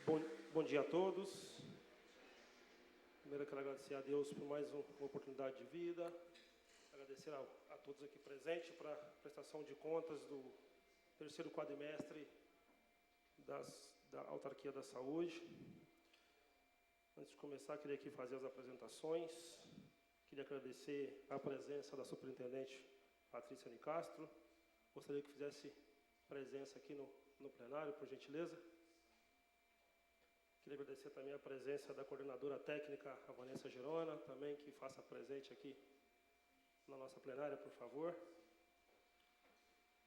Bom dia a todos. Primeiro, eu quero agradecer a Deus por mais uma oportunidade de vida. Agradecer a todos aqui presentes para a prestação de contas do terceiro quadrimestre da Autarquia da Saúde. Antes de começar, queria aqui fazer as apresentações. Queria agradecer a presença da superintendente Patrícia Nicastro. Gostaria que fizesse presença aqui no plenário, por gentileza. Queria agradecer também a presença da coordenadora técnica, a Vanessa Gerona, também que faça presente aqui na nossa plenária, por favor.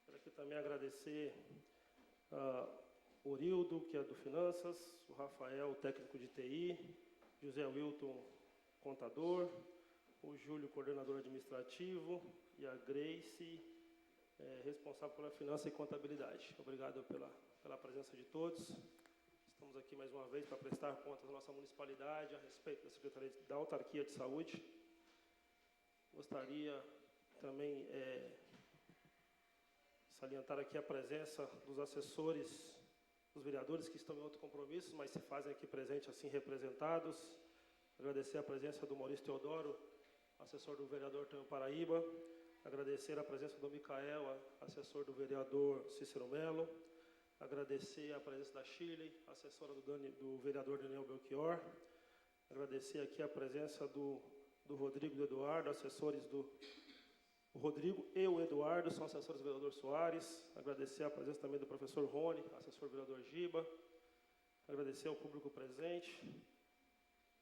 Quero aqui também agradecer o Orildo, que é do Finanças, o Rafael, técnico de TI, José Wilton, contador, o Júlio, coordenador administrativo, e a Grace, responsável pela finança e contabilidade. Obrigado pela presença de todos. Estamos aqui mais uma vez para prestar contas à nossa municipalidade a respeito da Secretaria da Autarquia de Saúde. Gostaria também salientar aqui a presença dos assessores, dos vereadores que estão em outros compromissos, mas se fazem aqui presente assim representados. Agradecer a presença do Maurício Teodoro, assessor do vereador Tonho Paraíba. Agradecer a presença do Micael, assessor do vereador Cícero Melo. Agradecer a presença da Shirley, assessora do vereador Daniel Belchior. Agradecer aqui a presença do Rodrigo e do Eduardo, assessores o Rodrigo e o Eduardo são assessores do vereador Soares. Agradecer a presença também do professor Rony, assessor do vereador Giba. Agradecer ao público presente.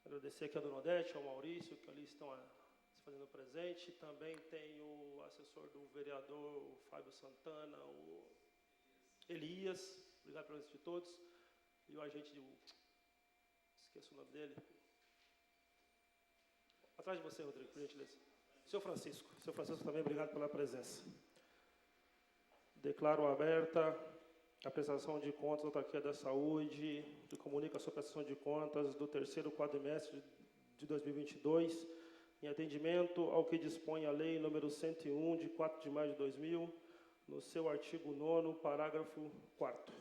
Agradecer aqui a dona Odete, ao Maurício, que ali estão se fazendo presente. Também tem o assessor do vereador, o Fábio Santana, o Elias, obrigado pela presença de todos. E o agente esqueço o nome dele. Atrás de você, Rodrigo, por gentileza. Seu Francisco também, obrigado pela presença. Declaro aberta a prestação de contas da Autarquia da Saúde, que comunica a sua prestação de contas do terceiro quadrimestre de 2022, em atendimento ao que dispõe a Lei número 101, de 4 de maio de 2000, no seu artigo 9º, parágrafo 4º.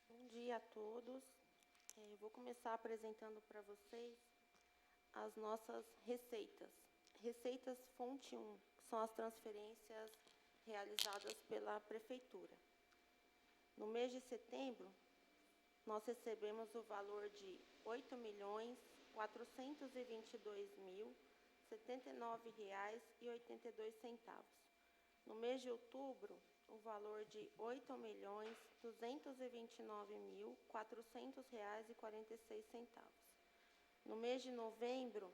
Bom dia a todos. Eu vou começar apresentando para vocês as nossas receitas. Receitas fonte 1, que são as transferências realizadas pela Prefeitura. No mês de setembro, nós recebemos o valor de R$ 8.422.079,82. No mês de outubro, o valor de R$ 8.229.400,46. No mês de novembro,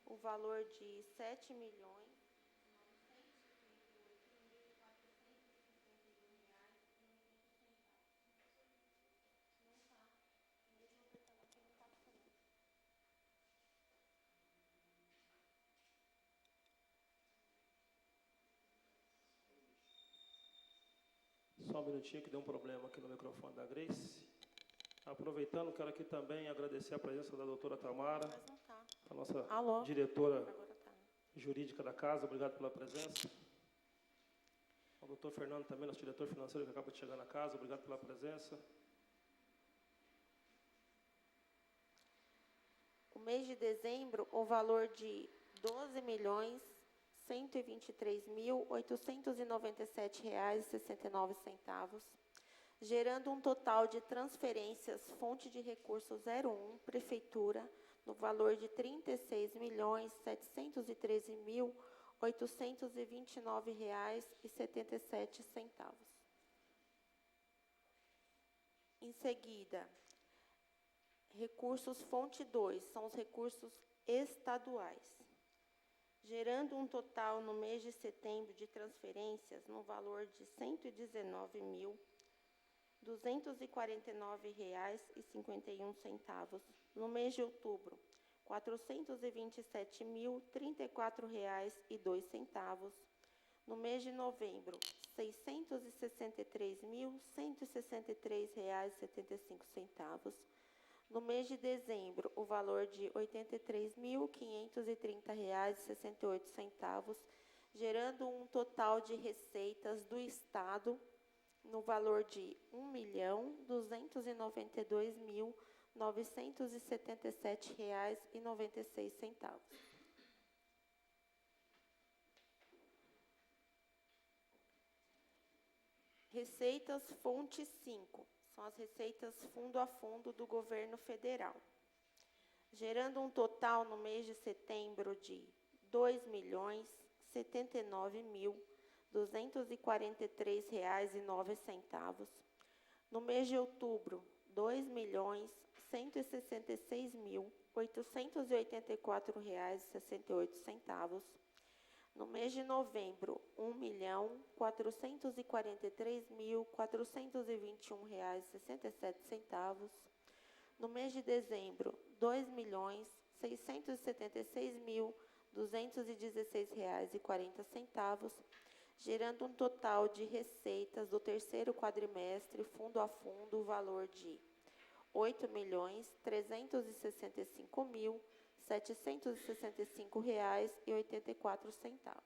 o valor de R$ 7.938.451,91. Só um minutinho que deu um problema aqui no microfone da Grace. Aproveitando, quero aqui também agradecer a presença da doutora Tamara, a nossa diretora jurídica da casa. Obrigado pela presença. O doutor Fernando também, nosso diretor financeiro, que acaba de chegar na casa. Obrigado pela presença. O mês de dezembro, o valor de R$ 12.123.897,69, gerando um total de transferências fonte de recursos 01, Prefeitura, no valor de R$ 36.713.829,77. Em seguida, recursos fonte 2, são os recursos estaduais, gerando um total no mês de setembro de transferências no valor de R$ 119.249,51. No mês de outubro, R$ 427.034,02. No mês de novembro, R$ 663.163,75. No mês de dezembro, o valor de R$ 83.530,68, gerando um total de receitas do Estado no valor de R$ 1.292.977,96. Receitas fonte 5, são as receitas fundo a fundo do governo federal, gerando um total no mês de setembro de R$ 2.079.243,09. No mês de outubro, R$ 2.166.884,68. No mês de novembro, R$ 1.443.421,67. No mês de dezembro, R$ 2.676.216,40, gerando um total de receitas do terceiro quadrimestre, fundo a fundo, o valor de R$ 8.365.765,84.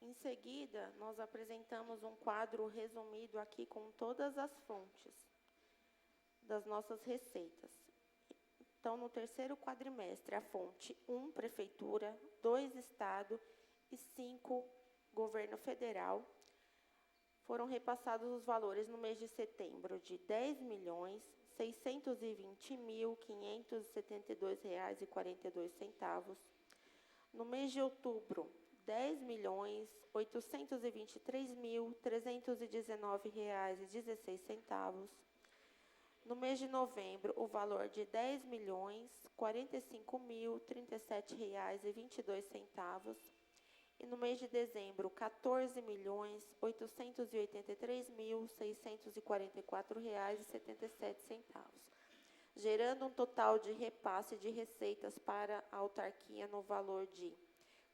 Em seguida, nós apresentamos um quadro resumido aqui com todas as fontes das nossas receitas. Então, no terceiro quadrimestre, a fonte 1, Prefeitura, 2, Estado e 5, Governo Federal, foram repassados os valores no mês de setembro de R$ 10.620.572,42. No mês de outubro, R$ 10.823.319,16. No mês de novembro, o valor de R$ 10.045.037,22. E no mês de dezembro, R$ 14.883.644,77, gerando um total de repasse de receitas para a autarquia no valor de R$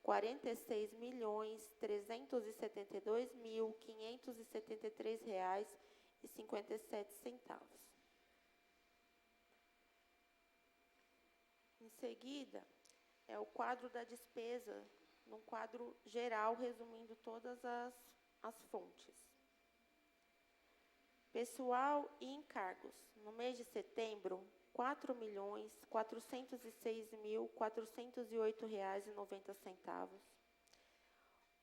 46.372.573,57. Em seguida, é o quadro da despesa, num quadro geral, resumindo todas as fontes. Pessoal e encargos. No mês de setembro, R$ 4.406.408,90.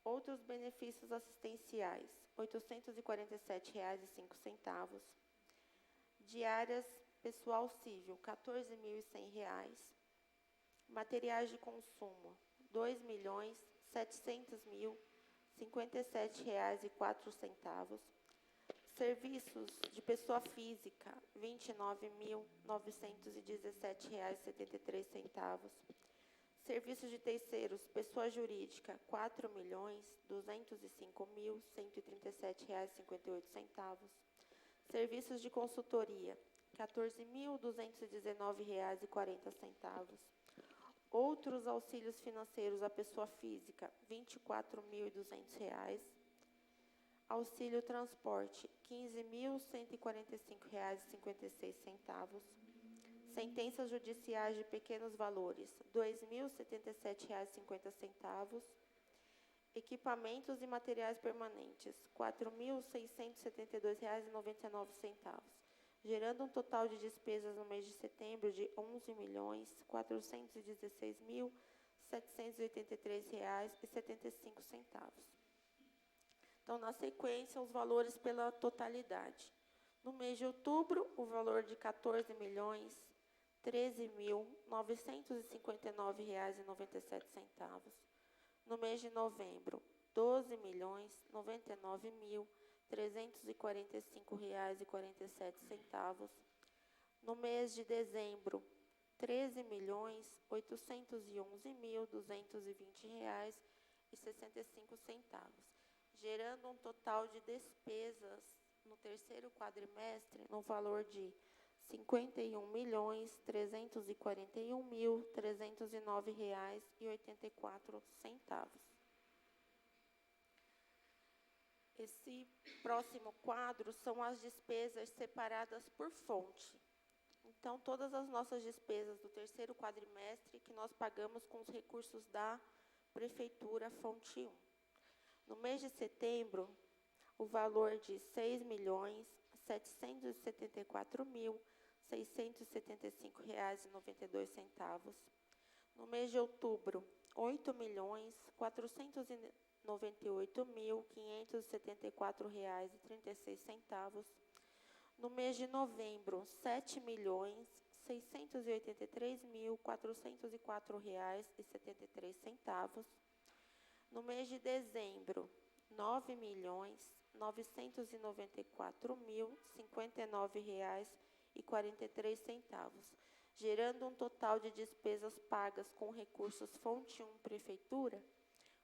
Outros benefícios assistenciais, R$ 847,05. Diárias pessoal civil, R$ 14.100. Materiais de consumo, R$ 2.700.057,04. Serviços de pessoa física, R$ 29.917,73. Serviços de terceiros, pessoa jurídica, R$ 4.205.137,58. Serviços de consultoria, R$ 14.219,40. Outros auxílios financeiros à pessoa física, R$ 24.200. Auxílio transporte, R$ 15.145,56. Sentenças judiciais de pequenos valores, R$ 2.077,50. Equipamentos e materiais permanentes, R$ 4.672,99. Gerando um total de despesas no mês de setembro de R$ 11.416.783,75. Então, na sequência, os valores pela totalidade. No mês de outubro, o valor de R$ 14.013.959,97. No mês de novembro, R$ 12.099.345,47. No mês de dezembro, R$ 13.811.220,65, gerando um total de despesas no terceiro quadrimestre no valor de R$ 51.341.309,84. Esse próximo quadro são as despesas separadas por fonte. Então, todas as nossas despesas do terceiro quadrimestre que nós pagamos com os recursos da Prefeitura, fonte 1. No mês de setembro, o valor de R$ 6.774.675,92. No mês de outubro, R$ 8.498.574,36. No mês de novembro, R$ 7.683.404,73. No mês de dezembro, R$ 9.994.059,43, gerando um total de despesas pagas com recursos fonte 1 Prefeitura,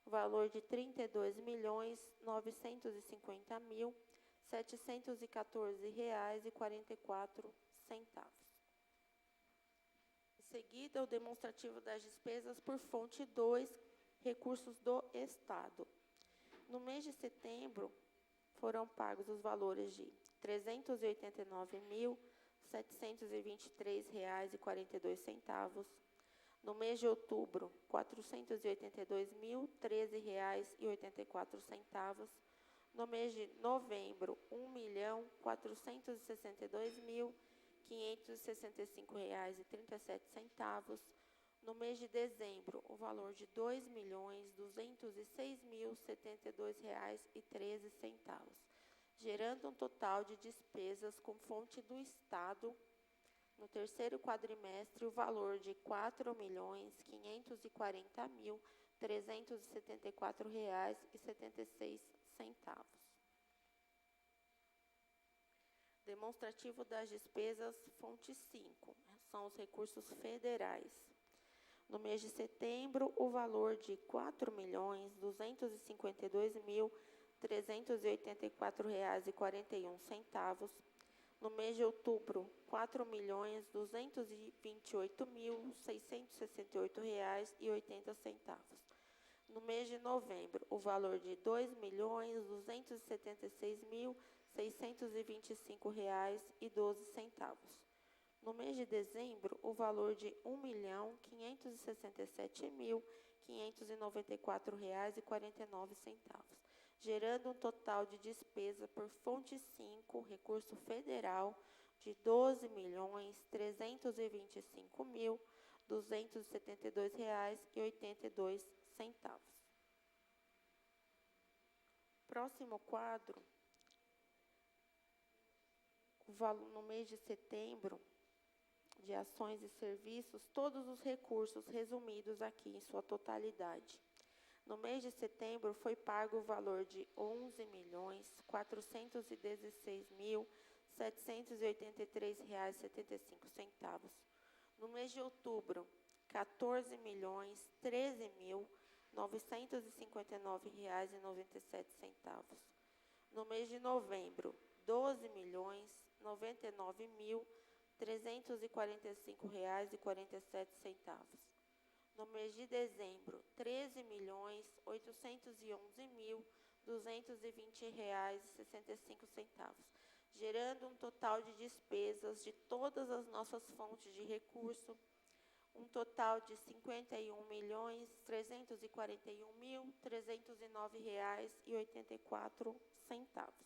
valor de R$ 32.950.714,44. Em seguida, o demonstrativo das despesas por fonte 2, recursos do Estado. No mês de setembro, foram pagos os valores de R$ 389.723,42. No mês de outubro, R$ 482.013,84. No mês de novembro, R$ 1.462.565,37. No mês de dezembro, o valor de R$ 2.206.072,13, gerando um total de despesas com fonte do Estado, no terceiro quadrimestre, o valor de R$ 4.540.374,76. Demonstrativo das despesas, fonte 5, são os recursos federais. No mês de setembro, o valor de R$ 4.252.384,41. No mês de outubro, R$ 4.228.668,80. No mês de novembro, o valor de R$ 2.276.625,12. No mês de dezembro, o valor de R$ 1.567.594,49, gerando um total de despesa por fonte 5, recurso federal, de R$ 12.325.272,82. Próximo quadro, no mês de setembro, de ações e serviços, todos os recursos resumidos aqui em sua totalidade. No mês de setembro, foi pago o valor de R$ 11.416.783,75. No mês de outubro, R$ 14.013.959,97. No mês de novembro, R$ 12.099.345,47. No mês de dezembro, R$ 13.811.220,65, gerando um total de despesas de todas as nossas fontes de recurso, um total de R$ 51.341.309,84.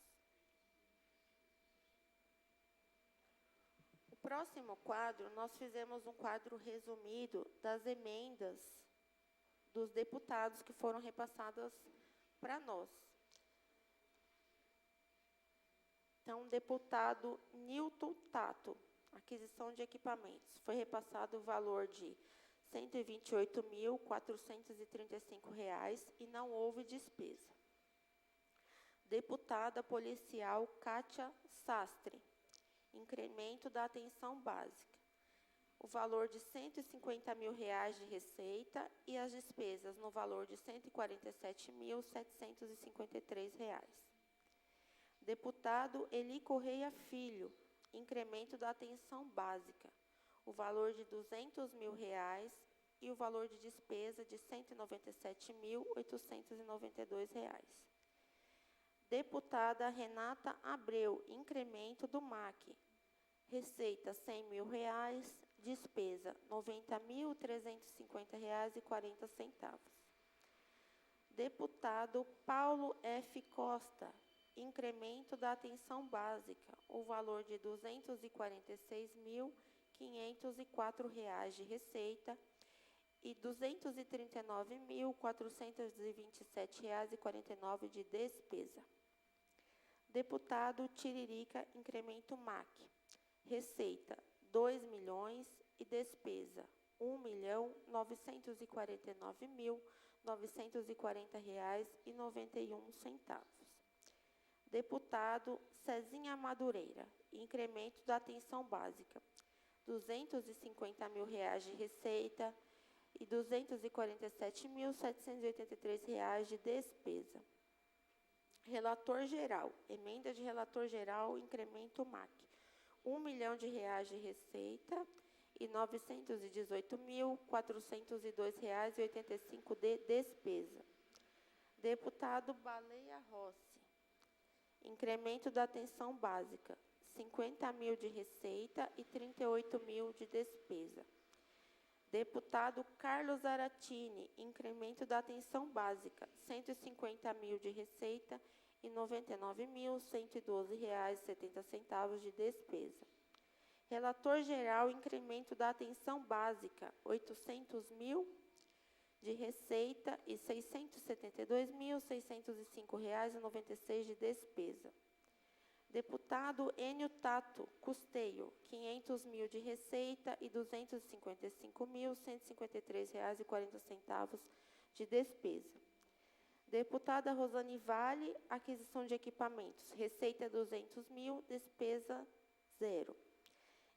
O próximo quadro, nós fizemos um quadro resumido das emendas dos deputados que foram repassadas para nós. Então, deputado Nilton Tato, aquisição de equipamentos, foi repassado o valor de R$ 128.435 e não houve despesa. Deputada policial Kátia Sastre, incremento da atenção básica, o valor de R$ 150 mil de receita e as despesas no valor de R$ 147.753. Deputado Eli Correia Filho, incremento da atenção básica, o valor de R$ 200 mil e o valor de despesa de R$ 197.892. Deputada Renata Abreu, incremento do MAC, receita R$ 100 mil, despesa R$ 90.350,40. Deputado Paulo F. Costa, incremento da atenção básica, o valor de R$ 246.504 de receita e R$ 239.427,49 de despesa. Deputado Tiririca, incremento MAC, receita R$ 2 milhões e despesa R$ 1.949.940,91. Deputado Cezinha Madureira, incremento da atenção básica, R$ 250 mil de receita e R$ 247.783 de despesa. Relator geral, emenda de relator geral, incremento MAC, R$ 1 milhão de receita e R$ 918.402,85 de despesa. Deputado Baleia Rossi, incremento da atenção básica, R$ 50 mil de receita e R$ 38 mil de despesa. Deputado Carlos Aratini, incremento da atenção básica, R$ 150 mil de receita e R$ 99.112,70 de despesa. Relator geral, incremento da atenção básica, R$ 800 mil de receita e R$ 672.605,96 de despesa. Deputado Enio Tato Custeio, R$ 500 mil de receita e R$ 255.153,40 de despesa. Deputada Rosane Vale, aquisição de equipamentos, receita 200 mil, despesa zero.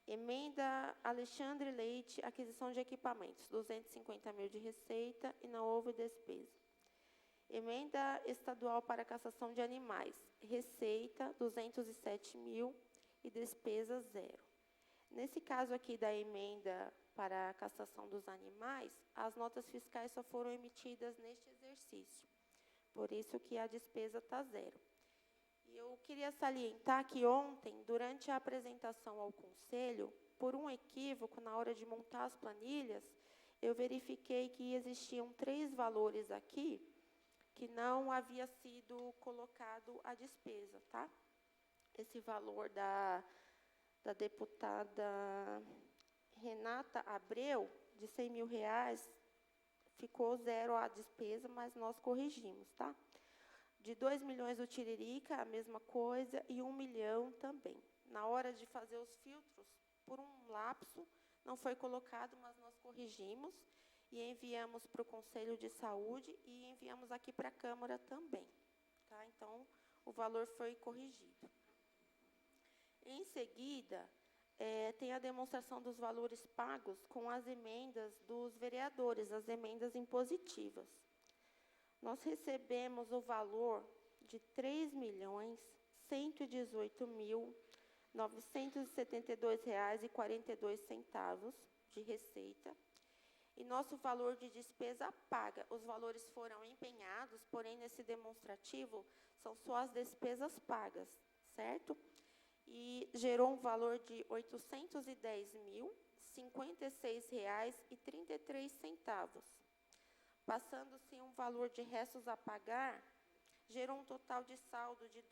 Emenda Alexandre Leite, aquisição de equipamentos, 250 mil de receita e não houve despesa. Emenda estadual para cassação de animais, receita 207 mil e despesa zero. Nesse caso aqui da emenda para a cassação dos animais, as notas fiscais só foram emitidas neste exercício, por isso que a despesa está zero. E eu queria salientar que ontem, durante a apresentação ao Conselho, por um equívoco na hora de montar as planilhas, eu verifiquei que existiam 3 valores aqui que não havia sido colocado a despesa, tá? Esse valor da deputada Renata Abreu, de R$ 100 mil, ficou zero a despesa, mas nós corrigimos, tá? De 2 milhões do Tiririca, a mesma coisa, e 1 milhão também. Na hora de fazer os filtros, por um lapso, não foi colocado, mas nós corrigimos e enviamos para o Conselho de Saúde e enviamos aqui para a Câmara também, tá? Então, o valor foi corrigido. Em seguida, tem a demonstração dos valores pagos com as emendas dos vereadores, as emendas impositivas. Nós recebemos o valor de R$ 3.118.972,42 de receita. E nosso valor de despesa paga. Os valores foram empenhados, porém, nesse demonstrativo, são só as despesas pagas, certo? E gerou um valor de R$ 810.056,33. Passando-se um valor de restos a pagar, gerou um total de saldo de R$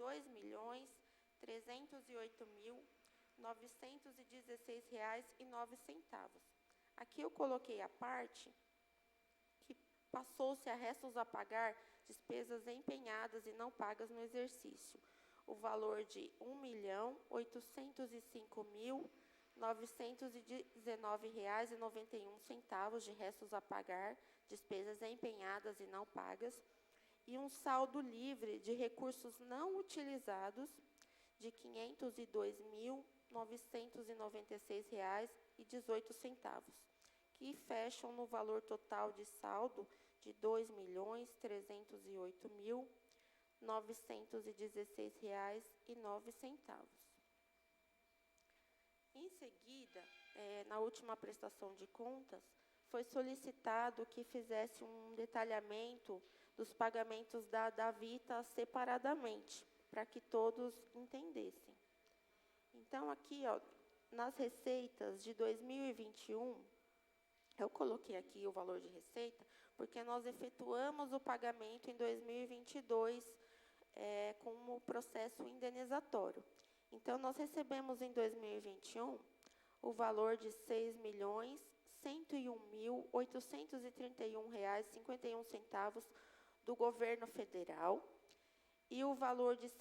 2.308.916,09. Aqui eu coloquei a parte que passou-se a restos a pagar, despesas empenhadas e não pagas no exercício. O valor de R$ 1.805.919,91 de restos a pagar, despesas empenhadas e não pagas, e um saldo livre de recursos não utilizados de R$ 502.996,18, que fecham no valor total de saldo de R$ 2.308.916,09. Em seguida, na última prestação de contas, foi solicitado que fizesse um detalhamento dos pagamentos da Vita separadamente, para que todos entendessem. Então, aqui, ó, nas receitas de 2021, eu coloquei aqui o valor de receita, porque nós efetuamos o pagamento em 2022 com o processo indenizatório. Então, nós recebemos em 2021 o valor de R$ 6.101.831,51 do governo federal e o valor de R$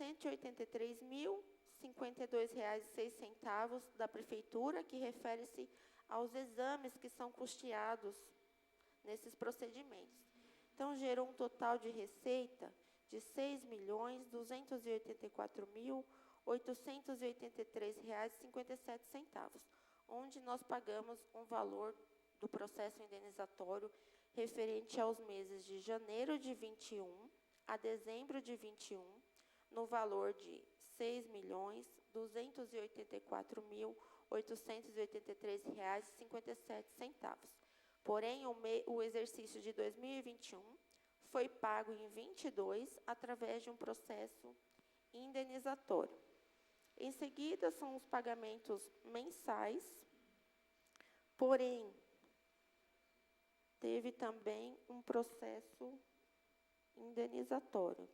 183.052,06 da prefeitura, que refere-se aos exames que são custeados nesses procedimentos. Então, gerou um total de receita de R$ 6.284.883,57, onde nós pagamos um valor do processo indenizatório referente aos meses de janeiro de 21 a dezembro de 21, no valor de R$ 6.284.883,57. Porém, o exercício de 2021 foi pago em 22 através de um processo indenizatório. Em seguida, são os pagamentos mensais, porém, teve também um processo indenizatório.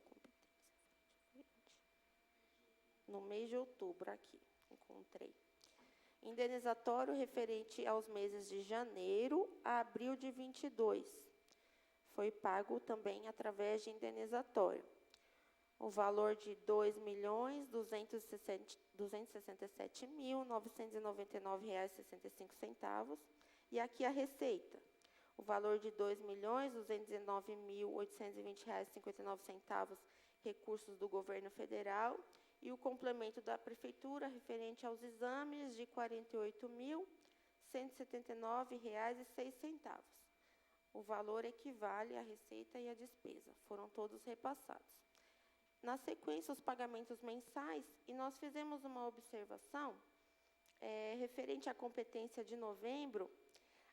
No mês de outubro, aqui, encontrei. Indenizatório referente aos meses de janeiro a abril de 22. Foi pago também através de indenizatório. O valor de R$ 2.267.999,65. E aqui a receita. O valor de R$ 2.219.820,59, recursos do governo federal, e o complemento da prefeitura referente aos exames de R$ 48.179,06. O valor equivale à receita e à despesa. Foram todos repassados. Na sequência, os pagamentos mensais, e nós fizemos uma observação referente à competência de novembro.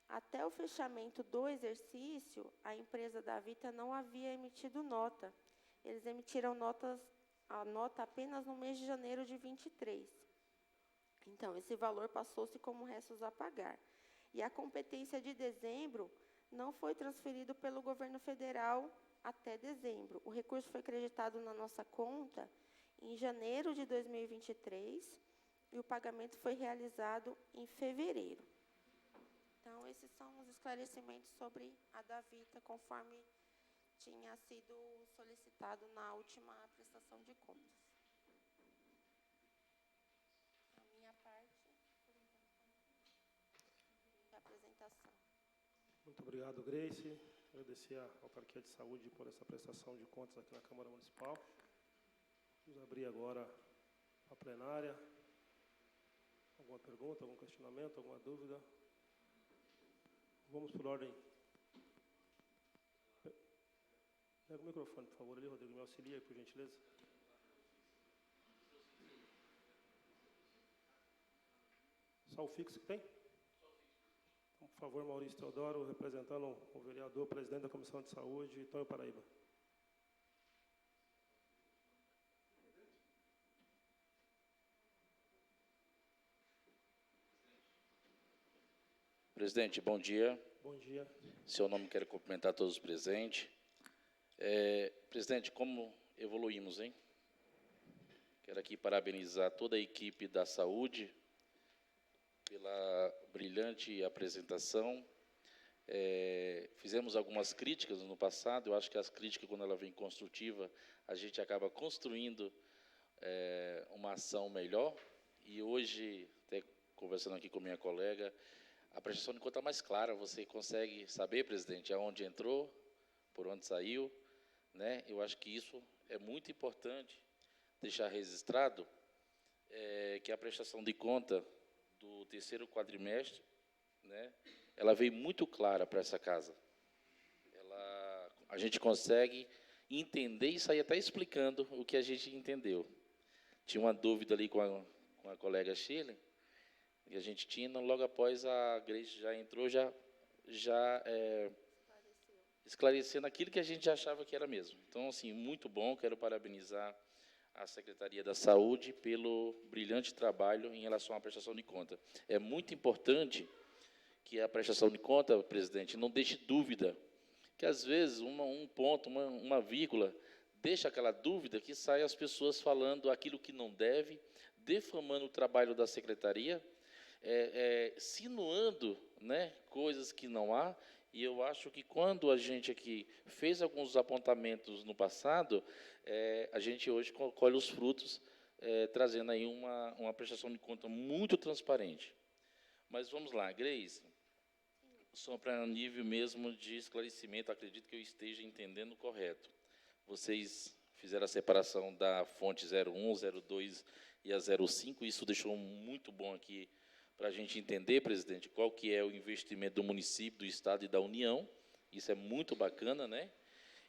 Até o fechamento do exercício, a empresa da Vita não havia emitido nota. Eles emitiram a nota apenas no mês de janeiro de 23. Então, esse valor passou-se como restos a pagar. E a competência de dezembro não foi transferido pelo governo federal até dezembro. O recurso foi acreditado na nossa conta em janeiro de 2023 e o pagamento foi realizado em fevereiro. Então, esses são os esclarecimentos sobre a Davita, conforme tinha sido solicitado na última prestação de contas. A minha parte, por enquanto, é a apresentação. Muito obrigado, Grace. Agradecer à Autarquia de Saúde por essa prestação de contas aqui na Câmara Municipal. Vamos abrir agora a plenária. Alguma pergunta, algum questionamento, alguma dúvida? Vamos por ordem. Pega o microfone, por favor, ali, Rodrigo. Me auxilia, por gentileza. Só o fixo que tem? Então, por favor, Maurício Teodoro, representando o vereador, presidente da Comissão de Saúde, Tonho Paraíba. Presidente, bom dia. Bom dia. Seu nome, quero cumprimentar todos os presentes. Presidente, como evoluímos, hein? Quero aqui parabenizar toda a equipe da saúde pela brilhante apresentação. Fizemos algumas críticas no passado. Eu acho que as críticas, quando ela vem construtiva, a gente acaba construindo uma ação melhor. E hoje, até conversando aqui com minha colega, a prestação de conta é mais clara. Você consegue saber, presidente, aonde entrou, por onde saiu, né? Eu acho que isso é muito importante deixar registrado, que a prestação de conta do terceiro quadrimestre, né, ela veio muito clara para essa casa. A gente consegue entender e sair até explicando o que a gente entendeu. Tinha uma dúvida ali com a colega Shirley, e a gente tinha, logo após a Grace já entrou, esclarecendo aquilo que a gente já achava que era mesmo. Então, assim, muito bom, quero parabenizar a Secretaria da Saúde pelo brilhante trabalho em relação à prestação de conta. É muito importante que a prestação de conta, presidente, não deixe dúvida que às vezes um ponto, uma vírgula, deixa aquela dúvida que sai as pessoas falando aquilo que não deve, defamando o trabalho da secretaria, sinuando, né, coisas que não há. E eu acho que quando a gente aqui fez alguns apontamentos no passado, a gente hoje colhe os frutos, trazendo aí uma prestação de conta muito transparente. Mas vamos lá, Grace, só para nível mesmo de esclarecimento, acredito que eu esteja entendendo correto. Vocês fizeram a separação da fonte 01, 02 e a 05, isso deixou muito bom aqui para a gente entender, presidente, qual que é o investimento do município, do Estado e da União. Isso é muito bacana, né?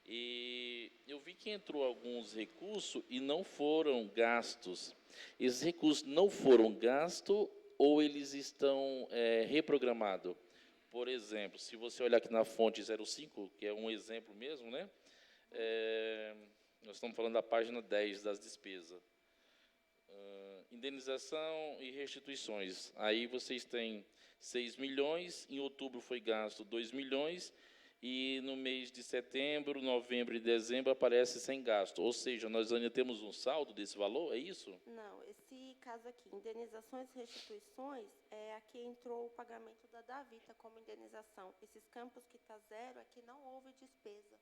E eu vi que entrou alguns recursos e não foram gastos. Esses recursos não foram gastos ou eles estão reprogramados? Por exemplo, se você olhar aqui na fonte 05, que é um exemplo mesmo, né? Nós estamos falando da página 10 das despesas. Indenização e restituições. Aí vocês têm 6 milhões, em outubro foi gasto 2 milhões, e no mês de setembro, novembro e dezembro aparece sem gasto. Ou seja, nós ainda temos um saldo desse valor, é isso? Não, esse caso aqui, indenizações e restituições, aqui entrou o pagamento da Davita como indenização. Esses campos que está zero, aqui não houve despesa.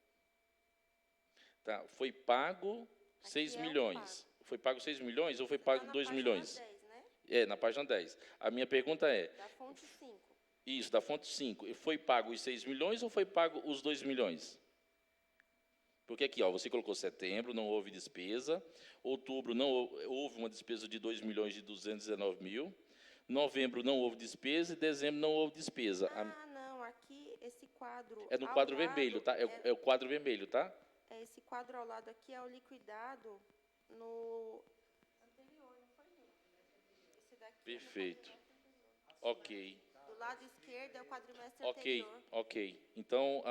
Tá, foi pago 6 milhões. Foi pago 6 milhões ou foi pago 2 milhões? 10, né? Na página 10. A minha pergunta é... Da fonte 5. Isso, da fonte 5. Foi pago os 6 milhões ou foi pago os 2 milhões? Porque aqui, ó, você colocou setembro, não houve despesa. Outubro, não houve uma despesa de 2 milhões e 219 mil. Novembro, não houve despesa. E dezembro, não houve despesa. Não, aqui, esse quadro... É no quadro vermelho, tá? É o quadro vermelho, tá? Esse quadro ao lado aqui é o liquidado no anterior, não foi? Esse daqui. Perfeito. Ok. Do lado esquerdo é o quadrimestre anterior. Ok. Então,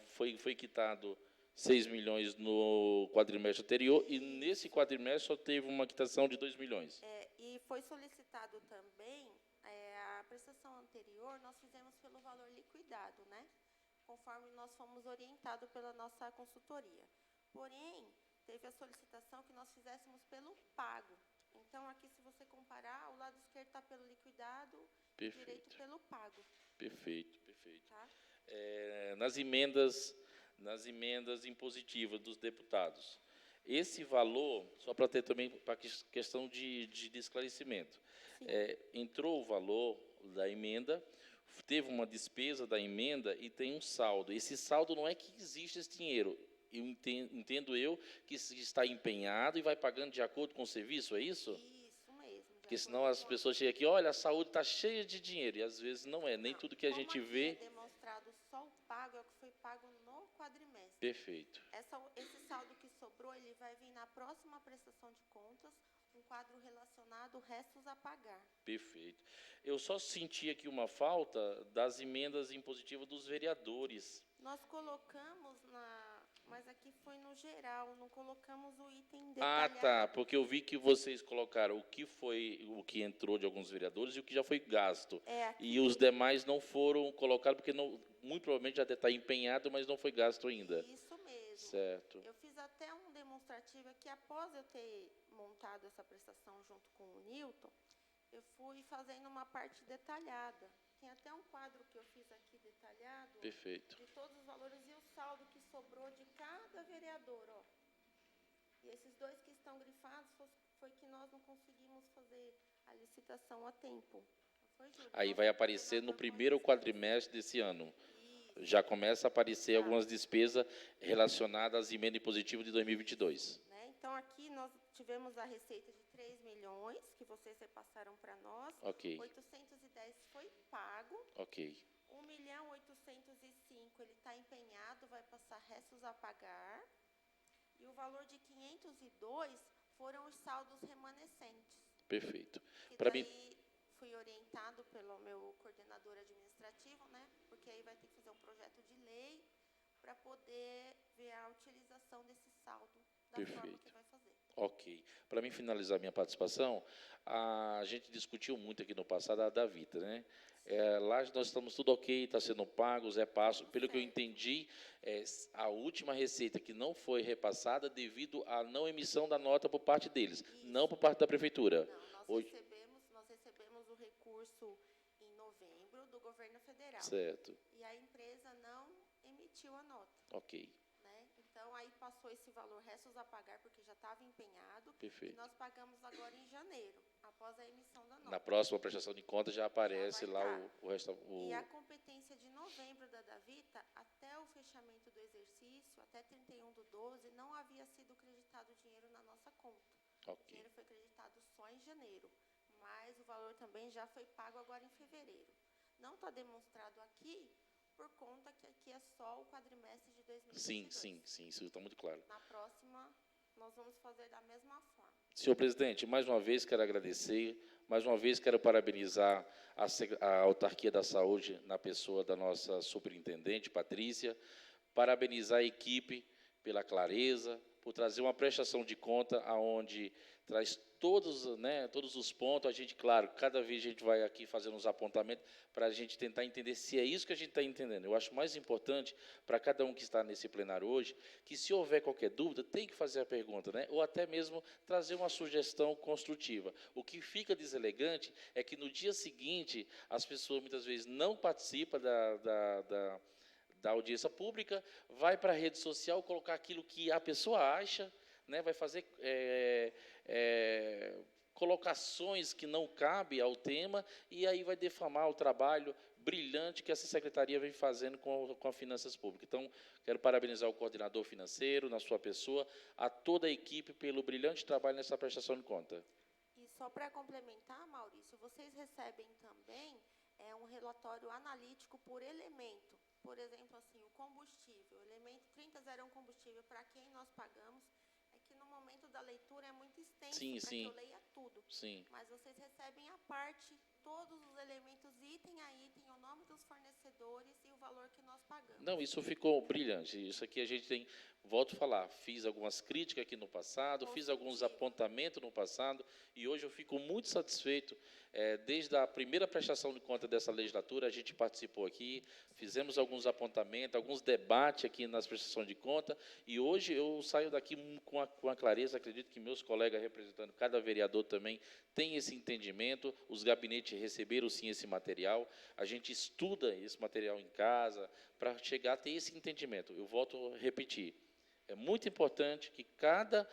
foi quitado 6 milhões no quadrimestre anterior e nesse quadrimestre só teve uma quitação de 2 milhões. E foi solicitado também, a prestação anterior, nós fizemos pelo valor liquidado, né? Conforme nós fomos orientados pela nossa consultoria. Porém, teve a solicitação que nós fizéssemos pelo pago. Então, aqui, se você comparar, o lado esquerdo está pelo liquidado, o direito pelo pago. Perfeito. Tá? Nas emendas impositivas dos deputados, esse valor, só para ter também para questão de esclarecimento, entrou o valor da emenda, teve uma despesa da emenda e tem um saldo. Esse saldo não é que existe esse dinheiro. Eu entendo que está empenhado e vai pagando de acordo com o serviço, é isso? Isso mesmo. Porque senão as pessoas chegam aqui, olha, a saúde está cheia de dinheiro, e às vezes não é, nem tudo que a gente vê... Como aqui é demonstrado só o pago, é o que foi pago no quadrimestre. Perfeito. Esse saldo que sobrou, ele vai vir na próxima prestação de contas, um quadro relacionado, restos a pagar. Perfeito. Eu só senti aqui uma falta das emendas impositivas dos vereadores. Nós colocamos mas aqui foi no geral, não colocamos o item detalhado. Tá, porque eu vi que vocês colocaram o que entrou de alguns vereadores e o que já foi gasto. E os demais não foram colocados, porque muito provavelmente já deve estar empenhado, mas não foi gasto ainda. Isso mesmo. Certo. Eu fiz até um demonstrativo aqui, após eu ter montado essa prestação junto com o Newton, eu fui fazendo uma parte detalhada. Tem até um quadro que eu fiz aqui detalhado. Perfeito. De todos os valores e o saldo que sobrou de cada vereador, ó. E esses dois que estão grifados foi que nós não conseguimos fazer a licitação a tempo. Não foi, Júlio? Aí vai aparecer no primeiro quadrimestre desse ano. Isso. Já começa a aparecer algumas despesas relacionadas às emendas impositivas de 2022. Então, aqui nós tivemos a receita de 3 milhões, que vocês repassaram para nós. Ok. 810 foi pago. Ok. 1.805 ele está empenhado, vai passar restos a pagar. E o valor de 502 foram os saldos remanescentes. Perfeito. Para mim, fui orientado pelo meu coordenador administrativo, né? Porque aí vai ter que fazer um projeto de lei para poder ver a utilização desse saldo da forma que vai fazer. Ok. Para mim finalizar minha participação, a gente discutiu muito aqui no passado a Davita, né? Lá nós estamos tudo ok, está sendo pago, Zé Passo. Pelo que eu Certo. entendi, a última receita que não foi repassada devido à não emissão da nota por parte deles, não por parte da prefeitura. Não, nós Hoje, recebemos o recurso em novembro do governo federal. certo, E a empresa não emitiu a nota, ok, né? Então, aí passou esse valor restos a pagar, porque já estava empenhado. E perfeito. nós pagamos agora em janeiro, após a emissão da nota. Na próxima prestação de contas já aparece vai lá tá. o resto. E a competência de novembro da Davita, até o fechamento do exercício, até 31/12, não havia sido creditado dinheiro na nossa conta. O Ok, dinheiro foi creditado só em janeiro, mas o valor também já foi pago agora em fevereiro. Não está demonstrado aqui, por conta que aqui é só o quadrimestre de 2022. sim, isso está muito claro. Na próxima, nós vamos fazer da mesma forma. Senhor presidente, mais uma vez quero agradecer, mais uma vez quero parabenizar a Autarquia da Saúde na pessoa da nossa superintendente, Patrícia, parabenizar a equipe pela clareza, por trazer uma prestação de conta aonde traz todos os pontos. A gente, claro, cada vez a gente vai aqui fazendo uns apontamentos para a gente tentar entender se é isso que a gente está entendendo. Eu acho mais importante para cada um que está nesse plenário hoje, que se houver qualquer dúvida, tem que fazer a pergunta, né? Ou até mesmo trazer uma sugestão construtiva. O que fica deselegante é que no dia seguinte as pessoas muitas vezes não participam da audiência pública, vai para a rede social colocar aquilo que a pessoa acha, né, vai fazer colocações que não cabem ao tema, e aí vai defamar o trabalho brilhante que essa secretaria vem fazendo com as finanças públicas. Então, quero parabenizar o coordenador financeiro, na sua pessoa, a toda a equipe pelo brilhante trabalho nessa prestação de conta. E só para complementar, Maurício, vocês recebem também um relatório analítico por elemento. Por exemplo, assim, o combustível, o elemento 3001 combustível, para quem nós pagamos, é que no momento da leitura é muito extenso, para que eu leia tudo. Sim. Mas vocês recebem à parte todos os elementos, item a item, o nome dos fornecedores e o valor que nós pagamos. Não, isso ficou brilhante. Isso aqui a gente tem, volto a falar, fiz algumas críticas aqui no passado, fiz alguns apontamentos no passado, e hoje eu fico muito satisfeito. Desde a primeira prestação de conta dessa legislatura, a gente participou aqui, fizemos alguns apontamentos, alguns debates aqui nas prestações de conta, e hoje eu saio daqui com a clareza, acredito que meus colegas representando cada vereador também têm esse entendimento, os gabinetes receberam sim esse material, a gente estuda esse material em casa, para chegar a ter esse entendimento. Eu volto a repetir, é muito importante que cada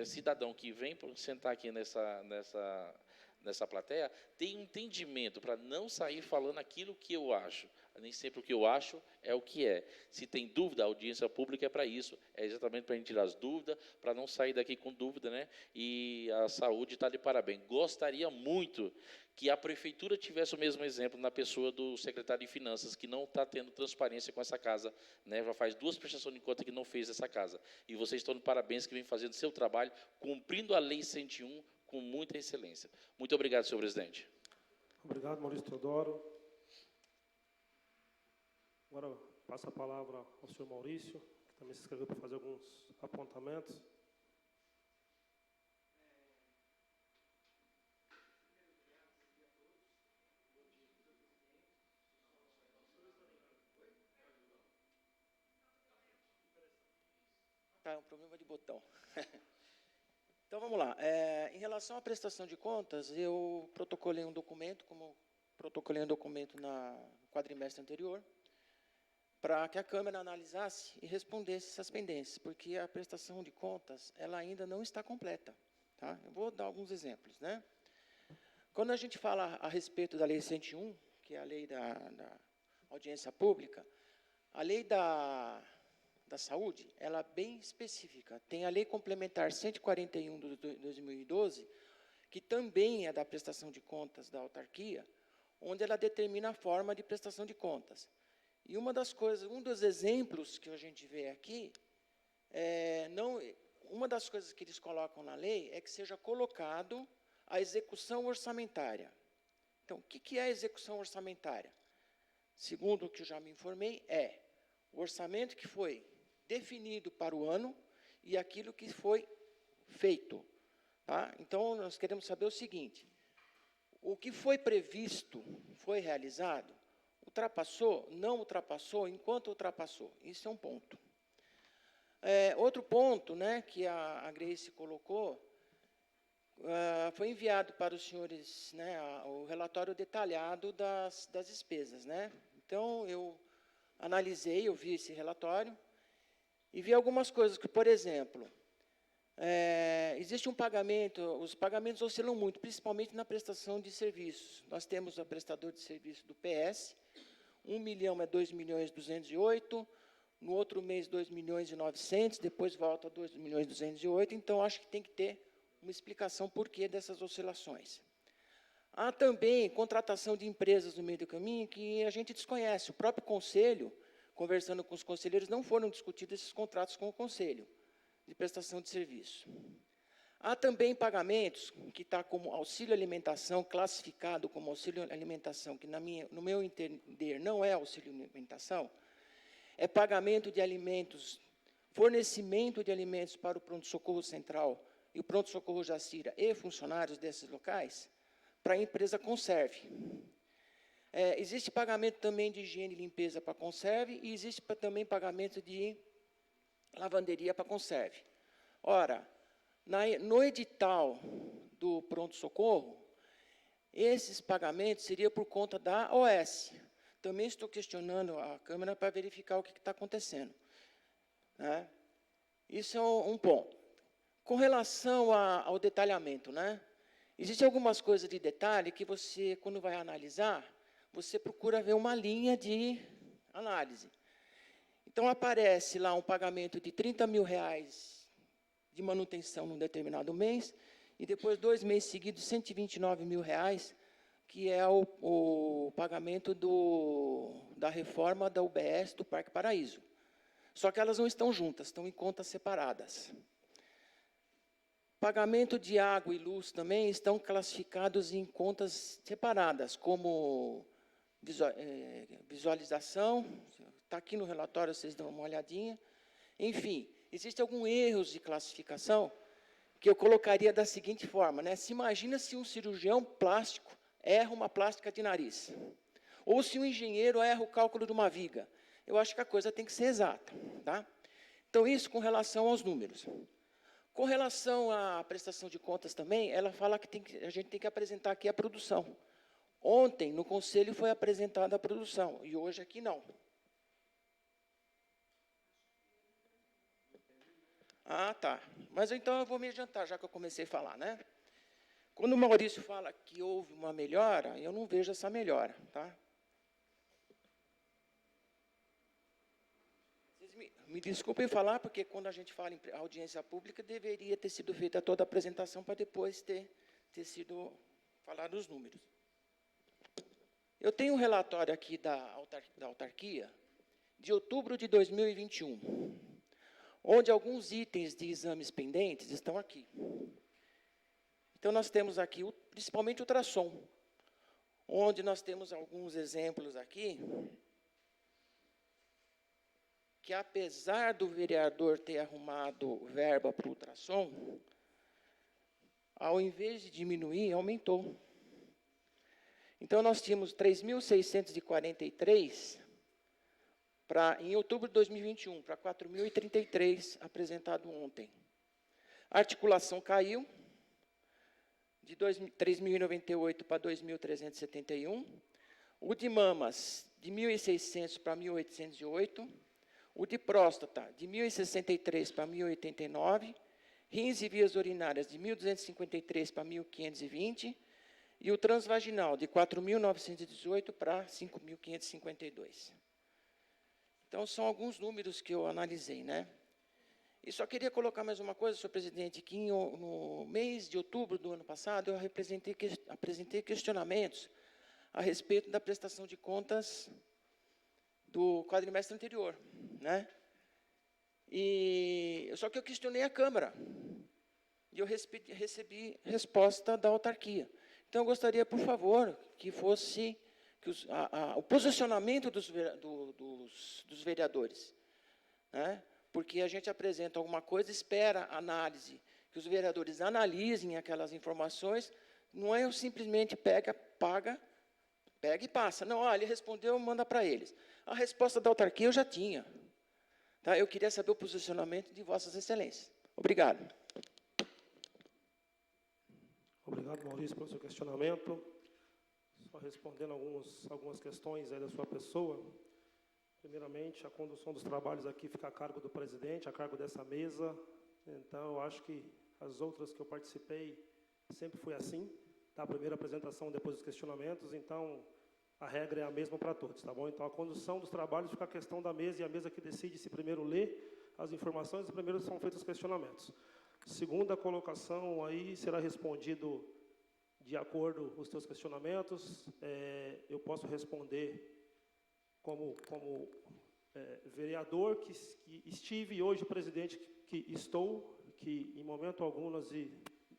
cidadão que vem sentar aqui nessa plateia tenha um entendimento para não sair falando aquilo que eu acho. Nem sempre o que eu acho é o que é. Se tem dúvida, a audiência pública é para isso, é exatamente para a gente tirar as dúvidas, para não sair daqui com dúvida, né? E a saúde está de parabéns. Gostaria muito que a prefeitura tivesse o mesmo exemplo na pessoa do secretário de Finanças, que não está tendo transparência com essa casa, né? Já faz 2 prestações de conta que não fez essa casa. E vocês estão de parabéns que vem fazendo seu trabalho, cumprindo a Lei 101 com muita excelência. Muito obrigado, senhor presidente. Obrigado, Maurício Teodoro. Agora passo a palavra ao senhor Maurício, que também se inscreveu para fazer alguns apontamentos. É um problema de botão. Então, vamos lá. Em relação à prestação de contas, eu protocolei um documento, como protocolei um documento no quadrimestre anterior, para que a Câmara analisasse e respondesse essas pendências, porque a prestação de contas ela ainda não está completa. Tá? Eu vou dar alguns exemplos. Né? Quando a gente fala a respeito da Lei 101, que é a lei da audiência pública, a lei da saúde, ela é bem específica. Tem a Lei Complementar 141 de 2012, que também é da prestação de contas da autarquia, onde ela determina a forma de prestação de contas. E um dos exemplos que a gente vê aqui, uma das coisas que eles colocam na lei é que seja colocado a execução orçamentária. Então, o que é a execução orçamentária? Segundo o que eu já me informei, é o orçamento que foi definido para o ano e aquilo que foi feito. Tá? Então, nós queremos saber o seguinte, o que foi previsto, foi realizado, ultrapassou, não ultrapassou, enquanto ultrapassou. Isso é um ponto. Outro ponto, né, que a Grace colocou, foi enviado para os senhores, né, o relatório detalhado das despesas, né? Então, eu analisei, eu vi esse relatório e vi algumas coisas que, por exemplo, existe um pagamento, os pagamentos oscilam muito, principalmente na prestação de serviços. Nós temos o prestador de serviço do PS, 1 milhão é 2.208.000, no outro mês 2.900.000, depois volta a 2.208.000, então acho que tem que ter uma explicação por que dessas oscilações. Há também contratação de empresas no meio do caminho que a gente desconhece. O próprio Conselho, conversando com os conselheiros, não foram discutidos esses contratos com o Conselho de prestação de serviço. Há também pagamentos que está como auxílio alimentação, classificado como auxílio alimentação, que no meu entender não é auxílio alimentação, é pagamento de alimentos, fornecimento de alimentos para o pronto-socorro central e o pronto-socorro Jacira e funcionários desses locais, para a empresa Conserve. Existe pagamento também de higiene e limpeza para a Conserve e existe também pagamento de lavanderia para a Conserve. Ora, no edital do pronto-socorro, esses pagamentos seriam por conta da OS. Também estou questionando a Câmara para verificar o que está acontecendo, né? Isso é um ponto. Com relação ao detalhamento, né? Existem algumas coisas de detalhe que você, quando vai analisar, você procura ver uma linha de análise. Então, aparece lá um pagamento de R$30.000 de manutenção num determinado mês, e depois, 2 meses seguidos, R$129.000, que é o pagamento da reforma da UBS do Parque Paraíso. Só que elas não estão juntas, estão em contas separadas. Pagamento de água e luz também estão classificados em contas separadas, como visualização, está aqui no relatório, vocês dão uma olhadinha. Enfim, existem alguns erros de classificação que eu colocaria da seguinte forma, né? Se imagina se um cirurgião plástico erra uma plástica de nariz, ou se um engenheiro erra o cálculo de uma viga. Eu acho que a coisa tem que ser exata, tá? Então, isso com relação aos números. Com relação à prestação de contas também, ela fala que a gente tem que apresentar aqui a produção. Ontem, no Conselho, foi apresentada a produção, e hoje aqui não. Ah, tá. Mas então eu vou me adiantar, já que eu comecei a falar, né? Quando o Maurício fala que houve uma melhora, eu não vejo essa melhora, tá? Me desculpem falar, porque quando a gente fala em audiência pública, deveria ter sido feita toda a apresentação para depois ter sido falado os números. Eu tenho um relatório aqui da autarquia, de outubro de 2021, onde alguns itens de exames pendentes estão aqui. Então, nós temos aqui, principalmente, ultrassom, onde nós temos alguns exemplos aqui, que, apesar do vereador ter arrumado verba para o ultrassom, ao invés de diminuir, aumentou. Então, nós tínhamos 3.643 em outubro de 2021, para 4.033 apresentado ontem. A articulação caiu de 3.098 para 2.371. O de mamas, de 1.600 para 1.808. O de próstata, de 1.063 para 1.089, rins e vias urinárias, de 1.253 para 1.520, e o transvaginal, de 4.918 para 5.552. Então, são alguns números que eu analisei, né? E só queria colocar mais uma coisa, senhor presidente, que no mês de outubro do ano passado, eu apresentei questionamentos a respeito da prestação de contas do quadrimestre anterior, né? Só que eu questionei a Câmara, e eu recebi resposta da autarquia. Então, eu gostaria, por favor, que fosse o posicionamento dos vereadores, né? Porque a gente apresenta alguma coisa, espera análise, que os vereadores analisem aquelas informações, Não é eu simplesmente pega e passa. Não, ele respondeu, manda para eles. A resposta da autarquia eu já tinha. Tá? Eu queria saber o posicionamento de Vossas Excelências. Obrigado. Obrigado, Maurício, pelo seu questionamento. Só respondendo algumas questões aí da sua pessoa. Primeiramente, a condução dos trabalhos aqui fica a cargo do presidente, a cargo dessa mesa. Então, eu acho que as outras que eu participei sempre foi assim. Da primeira apresentação, depois dos questionamentos. Então, a regra é a mesma para todos, tá bom? Então, a condução dos trabalhos fica a questão da mesa, e a mesa que decide se primeiro lê as informações e primeiro são feitos os questionamentos. Segunda colocação, aí será respondido de acordo com os teus questionamentos. Eu posso responder como vereador que estive e hoje presidente que estou, que em momento algum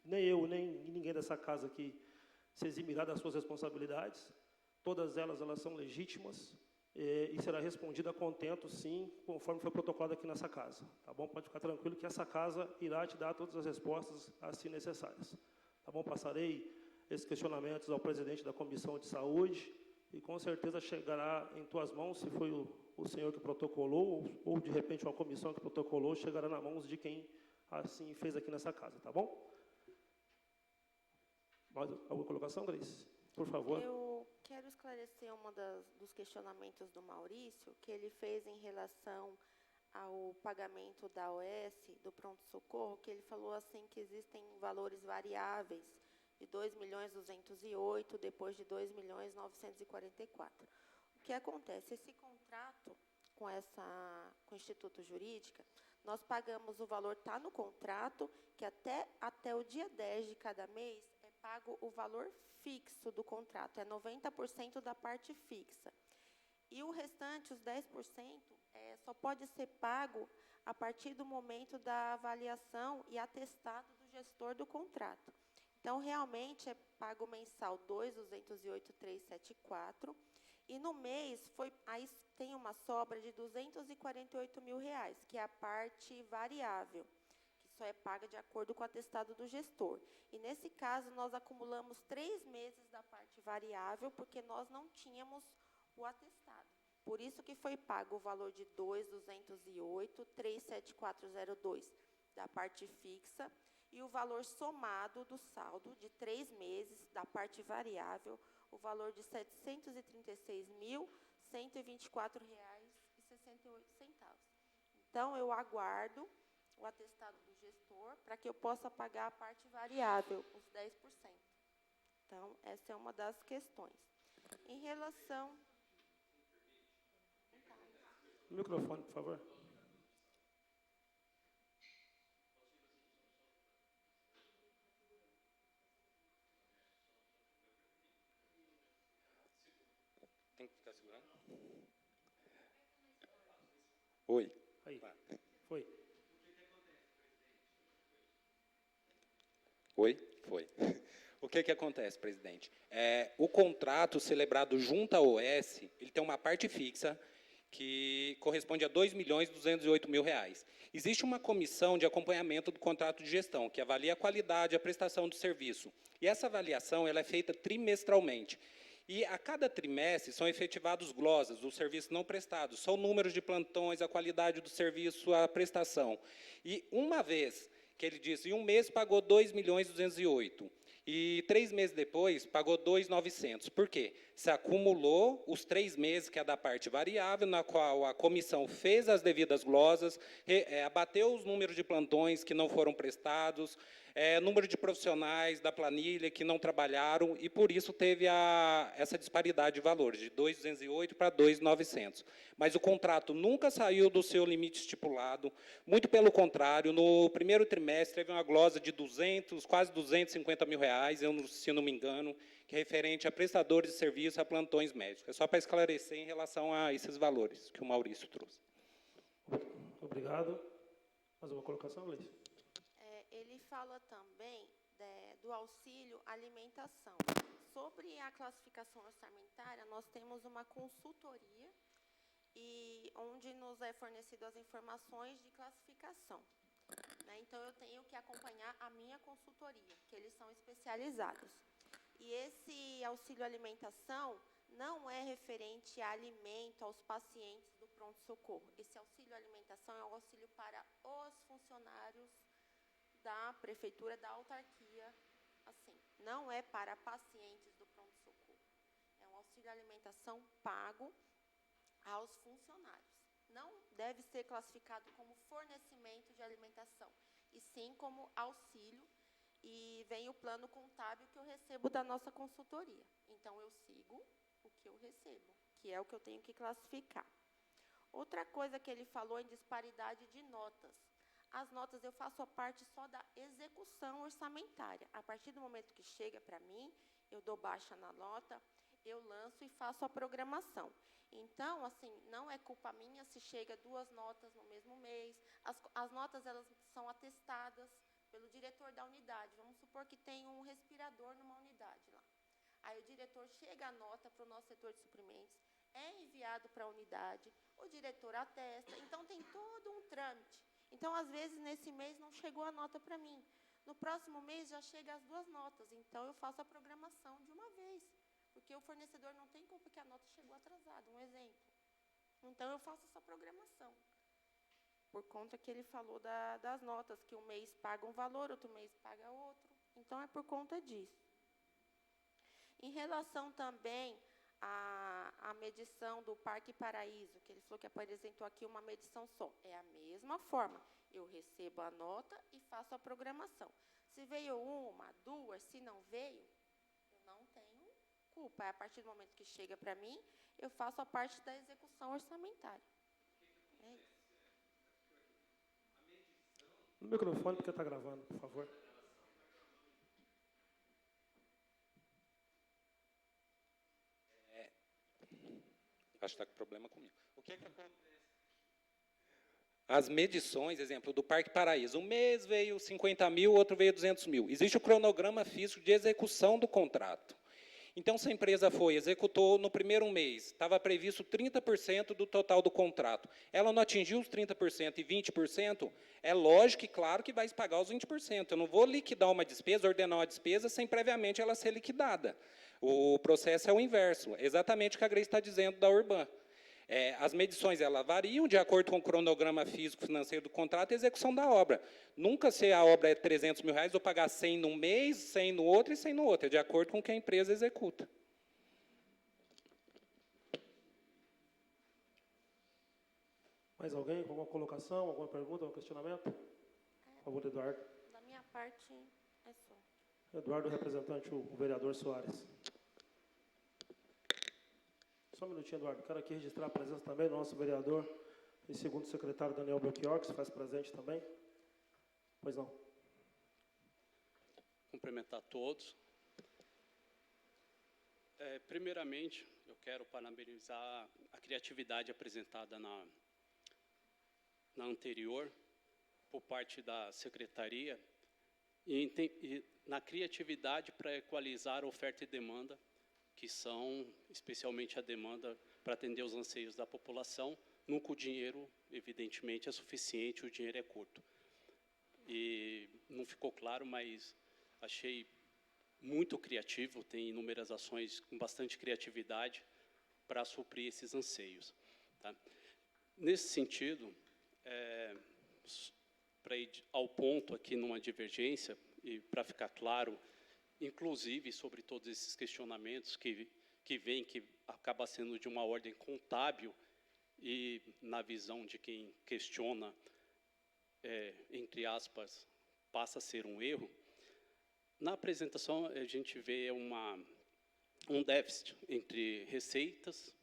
nem eu, nem ninguém dessa casa aqui se eximirá das suas responsabilidades. Todas elas são legítimas e será respondida a contento, sim, conforme foi protocolado aqui nessa casa. Tá bom? Pode ficar tranquilo que essa casa irá te dar todas as respostas assim necessárias. Tá bom? Passarei esses questionamentos ao presidente da Comissão de Saúde e com certeza chegará em tuas mãos, se foi o senhor que protocolou ou de repente uma comissão que protocolou, chegará nas mãos de quem assim fez aqui nessa casa. Tá bom? Mais alguma colocação, Grace? Por favor. Eu quero esclarecer dos questionamentos do Maurício, que ele fez em relação ao pagamento da OS, do pronto-socorro, que ele falou assim que existem valores variáveis de 2.208.000, depois de 2.944.000. O que acontece? Esse contrato com o Instituto Jurídica, nós pagamos o valor, está no contrato, que até o dia 10 de cada mês é pago o valor fixo do contrato, é 90% da parte fixa. E o restante, os 10%, só pode ser pago a partir do momento da avaliação e atestado do gestor do contrato. Então, realmente, é pago mensal 2.208.374, e no mês aí tem uma sobra de R$248.000, que é a parte variável, que só é paga de acordo com o atestado do gestor. E, nesse caso, nós acumulamos 3 meses da parte variável, porque nós não tínhamos o atestado. Por isso que foi pago o valor de 2.208.37402 da parte fixa e o valor somado do saldo de 3 meses da parte variável, o valor de R$ 736.124,68. Então, eu aguardo o atestado do gestor para que eu possa pagar a parte variável, os 10%. Então, essa é uma das questões. Em relação... Microfone, por favor. Tem que ficar segurando? Oi. Aí, foi. Oi? Foi. O que acontece, presidente? O contrato celebrado junto à OS, ele tem uma parte fixa que corresponde a R$ 2.208.000. Existe uma comissão de acompanhamento do contrato de gestão, que avalia a qualidade e a prestação do serviço. E essa avaliação ela é feita trimestralmente. E, a cada trimestre, são efetivados glosas dos serviços não prestados. São números de plantões, a qualidade do serviço, a prestação. E, uma vez que ele disse, em um mês pagou R$ 2.208.000. E 3 meses depois, pagou 2.900. Por quê? Se acumulou os 3 meses, que é da parte variável, na qual a comissão fez as devidas glosas, abateu os números de plantões que não foram prestados, número de profissionais da planilha que não trabalharam, e por isso teve essa disparidade de valores, de 2.208 para 2.900. Mas o contrato nunca saiu do seu limite estipulado, muito pelo contrário, no primeiro trimestre teve uma glosa de quase R$250.000, se não me engano, que é referente a prestadores de serviço, a plantões médicos. É só para esclarecer em relação a esses valores que o Maurício trouxe. Obrigado. Mais uma colocação, Gleice? Ele fala também do auxílio alimentação. Sobre a classificação orçamentária, nós temos uma consultoria onde nos é fornecido as informações de classificação. Então, eu tenho que acompanhar a minha consultoria, que eles são especializados. E esse auxílio alimentação não é referente a alimento aos pacientes do pronto-socorro. Esse auxílio alimentação é um auxílio para os funcionários da prefeitura, da autarquia, assim, não é para pacientes do pronto-socorro. É um auxílio alimentação pago aos funcionários. Não deve ser classificado como fornecimento de alimentação, e sim como auxílio, e vem o plano contábil que eu recebo da nossa consultoria. Então, eu sigo o que eu recebo, que é o que eu tenho que classificar. Outra coisa que ele falou em disparidade de notas. As notas eu faço a parte só da execução orçamentária. A partir do momento que chega para mim, eu dou baixa na nota, eu lanço e faço a programação. Então, assim, não é culpa minha se chega 2 notas no mesmo mês. As notas, elas são atestadas pelo diretor da unidade. Vamos supor que tem um respirador numa unidade lá. Aí o diretor chega a nota para o nosso setor de suprimentos, é enviado para a unidade, o diretor atesta, então tem todo um trâmite. Então, às vezes, nesse mês não chegou a nota para mim. No próximo mês já chega as 2 notas, então eu faço a programação de uma vez, porque o fornecedor não tem culpa que a nota chegou atrasada, um exemplo. Então, eu faço essa programação. Por conta que ele falou das notas, que um mês paga um valor, outro mês paga outro. Então, é por conta disso. Em relação também à medição do Parque Paraíso, que ele falou que apresentou aqui uma medição só. É a mesma forma. Eu recebo a nota e faço a programação. Se veio 1, 2, se não veio, eu não tenho culpa. A partir do momento que chega para mim, eu faço a parte da execução orçamentária. É isso. No microfone, porque está gravando, por favor. Acho que está com problema comigo. O que acontece? As medições, exemplo, do Parque Paraíso. Um mês veio 50 mil, outro veio 200 mil. Existe o cronograma físico de execução do contrato. Então, se a empresa executou no primeiro mês, estava previsto 30% do total do contrato. Ela não atingiu os 30% e 20%, é lógico e claro que vai pagar os 20%. Eu não vou liquidar uma despesa, ordenar uma despesa, sem previamente ela ser liquidada. O processo é o inverso, exatamente o que a Grace está dizendo da Urban. As medições elas variam de acordo com o cronograma físico-financeiro do contrato e a execução da obra. Nunca se a obra é 300 mil reais, vou pagar 100 num mês, 100 no outro e 100 no outro. É de acordo com o que a empresa executa. Mais alguém com alguma colocação, alguma pergunta, algum questionamento? Por favor, Eduardo. Da minha parte, é só. Eduardo, representante, o vereador Soares. Só um minutinho, Eduardo. Quero aqui registrar a presença também do nosso vereador e segundo secretário Daniel Belchior, que se faz presente também. Pois não. Cumprimentar todos. Primeiramente, eu quero parabenizar a criatividade apresentada na anterior, por parte da secretaria, e na criatividade para equalizar a oferta e demanda, que são especialmente a demanda para atender os anseios da população. Nunca o dinheiro, evidentemente, é suficiente, o dinheiro é curto. E não ficou claro, mas achei muito criativo, tem inúmeras ações com bastante criatividade para suprir esses anseios. Tá? Nesse sentido, para ir ao ponto aqui numa divergência, e para ficar claro, inclusive sobre todos esses questionamentos que vêm, que acaba sendo de uma ordem contábil, e na visão de quem questiona, entre aspas, passa a ser um erro. Na apresentação, a gente vê um déficit entre receitas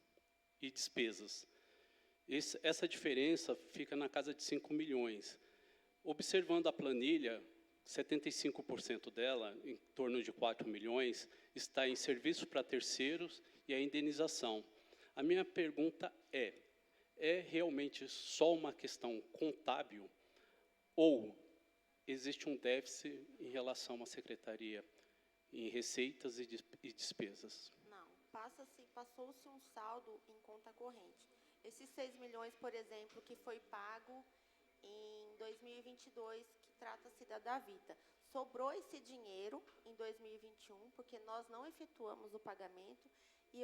e despesas. Essa diferença fica na casa de 5 milhões. Observando a planilha, 75% dela, em torno de 4 milhões, está em serviço para terceiros e a indenização. A minha pergunta é realmente só uma questão contábil ou existe um déficit em relação à secretaria em receitas e despesas? Não, passou-se um saldo em conta corrente. Esses 6 milhões, por exemplo, que foi pago em 2022, que trata-se da Vita. Sobrou esse dinheiro em 2021, porque nós não efetuamos o pagamento, e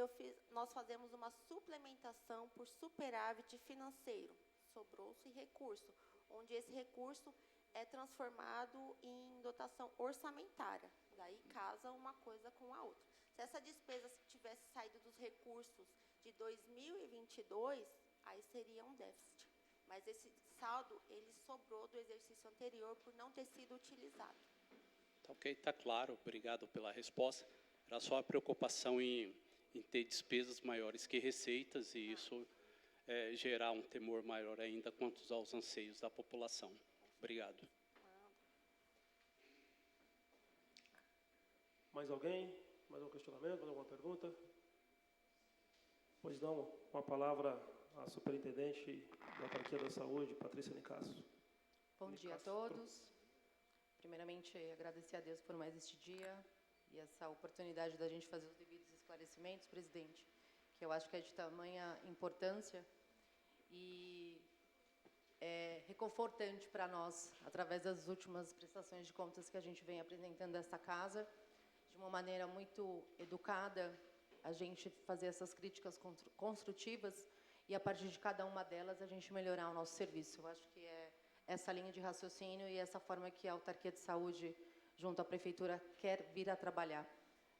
nós fazemos uma suplementação por superávit financeiro. Sobrou-se recurso, onde esse recurso é transformado em dotação orçamentária. Daí casa uma coisa com a outra. Se essa despesa tivesse saído dos recursos de 2022, aí seria um déficit. Mas esse saldo, ele sobrou do exercício anterior por não ter sido utilizado. Tá ok, está claro, obrigado pela resposta. Era só a preocupação em ter despesas maiores que receitas, e isso gerar um temor maior ainda quanto aos anseios da população. Obrigado. Mais alguém? Mais algum questionamento? Mais alguma pergunta? Pois não, com a palavra a superintendente da Autarquia da Saúde, Patrícia Nicasso. Bom dia a todos. Primeiramente, agradecer a Deus por mais este dia e essa oportunidade da gente fazer os devidos esclarecimentos, presidente, que eu acho que é de tamanha importância e é reconfortante para nós, através das últimas prestações de contas que a gente vem apresentando esta casa, de uma maneira muito educada, a gente fazer essas críticas construtivas e, a partir de cada uma delas, a gente melhorar o nosso serviço. Eu acho que é essa linha de raciocínio e essa forma que a Autarquia de Saúde, junto à Prefeitura, quer vir a trabalhar.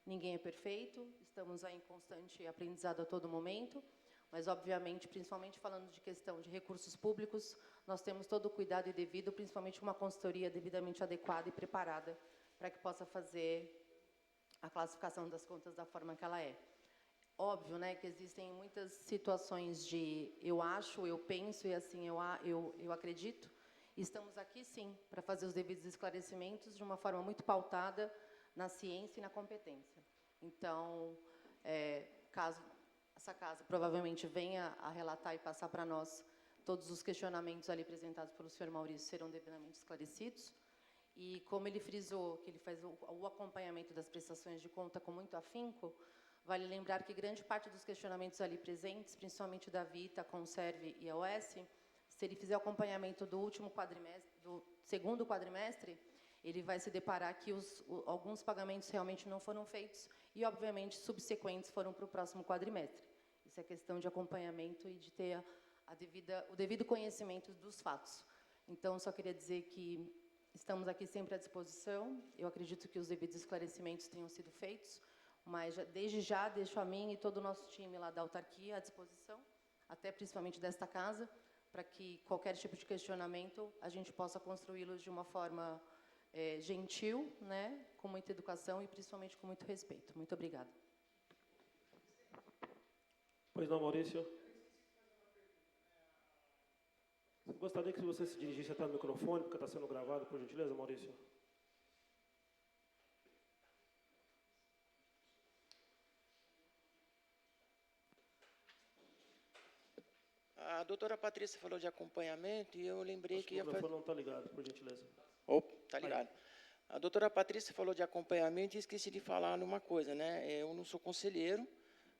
Ninguém é perfeito, estamos aí em constante aprendizado a todo momento, mas, obviamente, principalmente falando de questão de recursos públicos, nós temos todo o cuidado e devido, principalmente uma consultoria devidamente adequada e preparada para que possa fazer a classificação das contas da forma que ela é. Óbvio, né, que existem muitas situações de eu acho, eu penso e assim eu acredito. E estamos aqui, sim, para fazer os devidos esclarecimentos de uma forma muito pautada na ciência e na competência. Então, caso essa casa provavelmente venha a relatar e passar para nós todos os questionamentos ali apresentados pelo senhor Maurício serão devidamente esclarecidos. E como ele frisou que ele faz o acompanhamento das prestações de conta com muito afinco, vale lembrar que grande parte dos questionamentos ali presentes, principalmente da Vita, Conserve e AOS, se ele fizer o acompanhamento do último quadrimestre, do segundo quadrimestre, ele vai se deparar que alguns pagamentos realmente não foram feitos e, obviamente, subsequentes foram para o próximo quadrimestre. Isso é questão de acompanhamento e de ter o devido conhecimento dos fatos. Então, só queria dizer que estamos aqui sempre à disposição. Eu acredito que os devidos esclarecimentos tenham sido feitos, mas desde já deixo a mim e todo o nosso time lá da autarquia à disposição, até principalmente desta casa, para que qualquer tipo de questionamento a gente possa construí-los de uma forma gentil, né, com muita educação e principalmente com muito respeito. Muito obrigada. Pois não, Maurício? Gostaria que você se dirigisse até o microfone, porque está sendo gravado, por gentileza, Maurício. A doutora Patrícia falou de acompanhamento e eu lembrei Acho que que o ia fazer... microfone não está ligado, por gentileza. Opa, está ligado. A doutora Patrícia falou de acompanhamento e esqueci de falar numa coisa, né? Eu não sou conselheiro,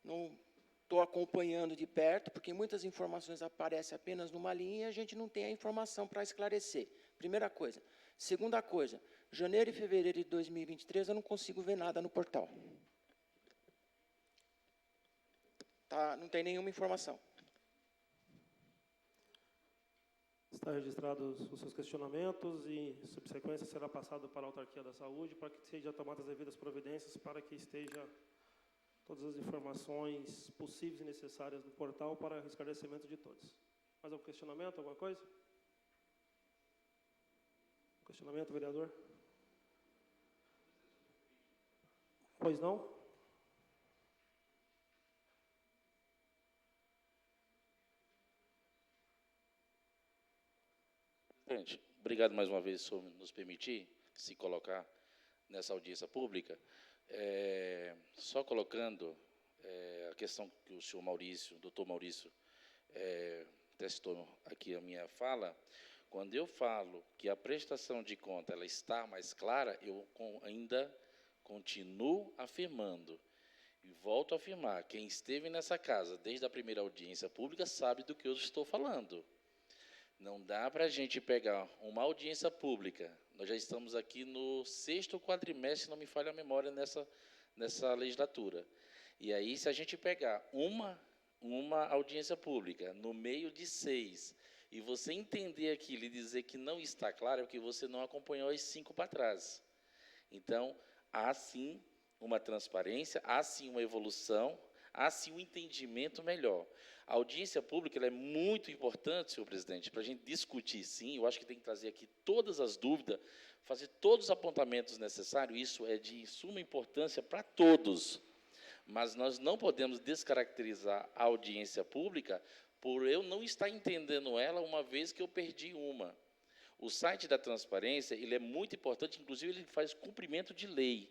não estou acompanhando de perto, porque muitas informações aparecem apenas numa linha e a gente não tem a informação para esclarecer. Primeira coisa. Segunda coisa, janeiro e fevereiro de 2023 eu não consigo ver nada no portal. Tá, não tem nenhuma informação. Está registrados os seus questionamentos e, em subsequência, será passado para a Autarquia da Saúde para que seja tomadas as devidas providências para que esteja todas as informações possíveis e necessárias no portal para esclarecimento de todos. Mais algum questionamento, alguma coisa? Questionamento, vereador? Pois não? Presidente, obrigado mais uma vez por nos permitir se colocar nessa audiência pública. Só colocando a questão que o senhor Maurício, o doutor Maurício, testou aqui a minha fala, quando eu falo que a prestação de conta ela está mais clara, eu ainda continuo afirmando, e volto a afirmar, quem esteve nessa casa desde a primeira audiência pública sabe do que eu estou falando. Não dá para a gente pegar uma audiência pública. Nós já estamos aqui no 6º quadrimestre, se não me falha a memória, nessa legislatura. E aí, se a gente pegar uma audiência pública no meio de 6, e você entender aquilo e dizer que não está claro, é porque você não acompanhou as 5 para trás. Então, há sim uma transparência, há sim uma evolução, há sim um entendimento melhor. A audiência pública ela é muito importante, senhor presidente, para a gente discutir, sim. Eu acho que tem que trazer aqui todas as dúvidas, fazer todos os apontamentos necessários. Isso é de suma importância para todos. Mas nós não podemos descaracterizar a audiência pública por eu não estar entendendo ela uma vez que eu perdi uma. O site da transparência ele é muito importante, inclusive ele faz cumprimento de lei.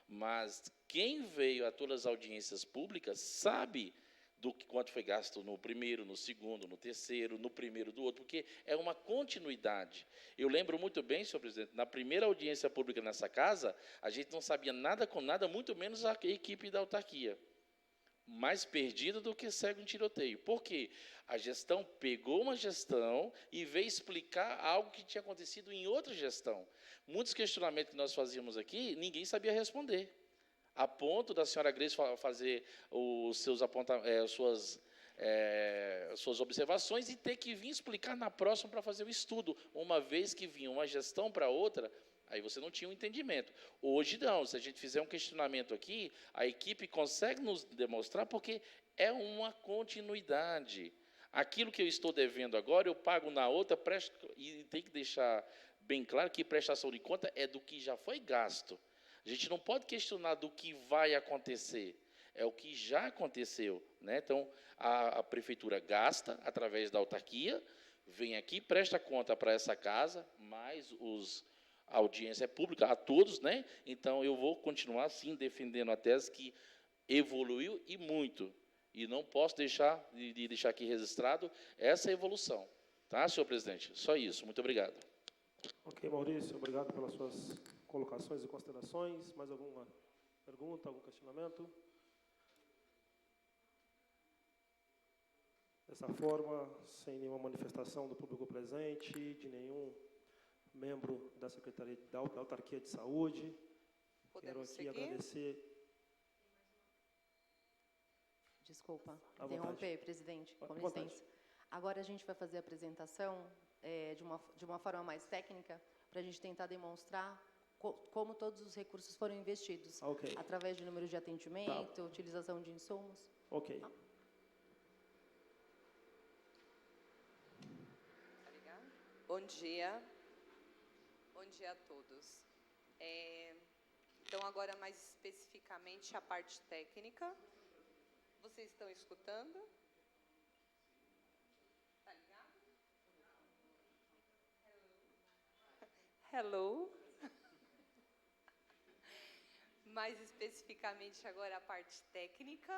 Mas quem veio a todas as audiências públicas sabe do que quanto foi gasto no primeiro, no segundo, no terceiro, no primeiro do outro, porque é uma continuidade. Eu lembro muito bem, senhor presidente, na primeira audiência pública nessa casa, a gente não sabia nada com nada, muito menos a equipe da autarquia. Mais perdida do que cego em tiroteio. Por quê? A gestão pegou uma gestão e veio explicar algo que tinha acontecido em outra gestão. Muitos questionamentos que nós fazíamos aqui, ninguém sabia responder. A ponto da senhora Grace fazer os seus apontamentos, suas observações e ter que vir explicar na próxima para fazer o estudo. Uma vez que vinha uma gestão para outra, aí você não tinha um entendimento. Hoje não, se a gente fizer um questionamento aqui, a equipe consegue nos demonstrar porque é uma continuidade. Aquilo que eu estou devendo agora, eu pago na outra, e tem que deixar bem claro que prestação de conta é do que já foi gasto. A gente não pode questionar do que vai acontecer, é o que já aconteceu, né? Então, a prefeitura gasta através da autarquia, vem aqui, presta conta para essa casa, mais a audiência é pública, a todos, né? Então, eu vou continuar, sim, defendendo a tese que evoluiu e muito, e não posso deixar de deixar aqui registrado essa evolução. Tá, senhor presidente? Só isso. Muito obrigado. Ok, Maurício, obrigado pelas suas colocações e considerações. Mais alguma pergunta, algum questionamento? Dessa forma, sem nenhuma manifestação do público presente, de nenhum membro da Secretaria da Autarquia de Saúde, quero aqui agradecer. Desculpa, À interromper, vontade. presidente, com À vontade. licença. Agora a gente vai fazer a apresentação de uma forma mais técnica, para a gente tentar demonstrar como todos os recursos foram investidos, Ok. através de número de atendimento, utilização de insumos. Ok. Obrigada. Bom dia. Bom dia a todos. Então, agora mais especificamente a parte técnica. Vocês estão escutando? Tá ligado? Hello. Mais especificamente agora a parte técnica.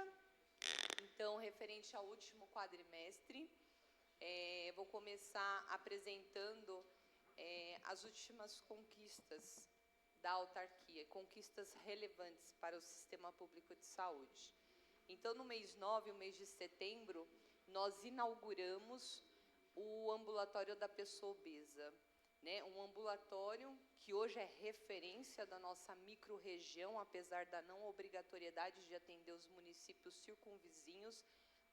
Então, referente ao último quadrimestre, vou começar apresentando as últimas conquistas da autarquia, conquistas relevantes para o sistema público de saúde. Então, no mês 9, o mês de setembro, nós inauguramos o ambulatório da pessoa obesa, né? Um ambulatório que hoje é referência da nossa microrregião, apesar da não obrigatoriedade de atender os municípios circunvizinhos,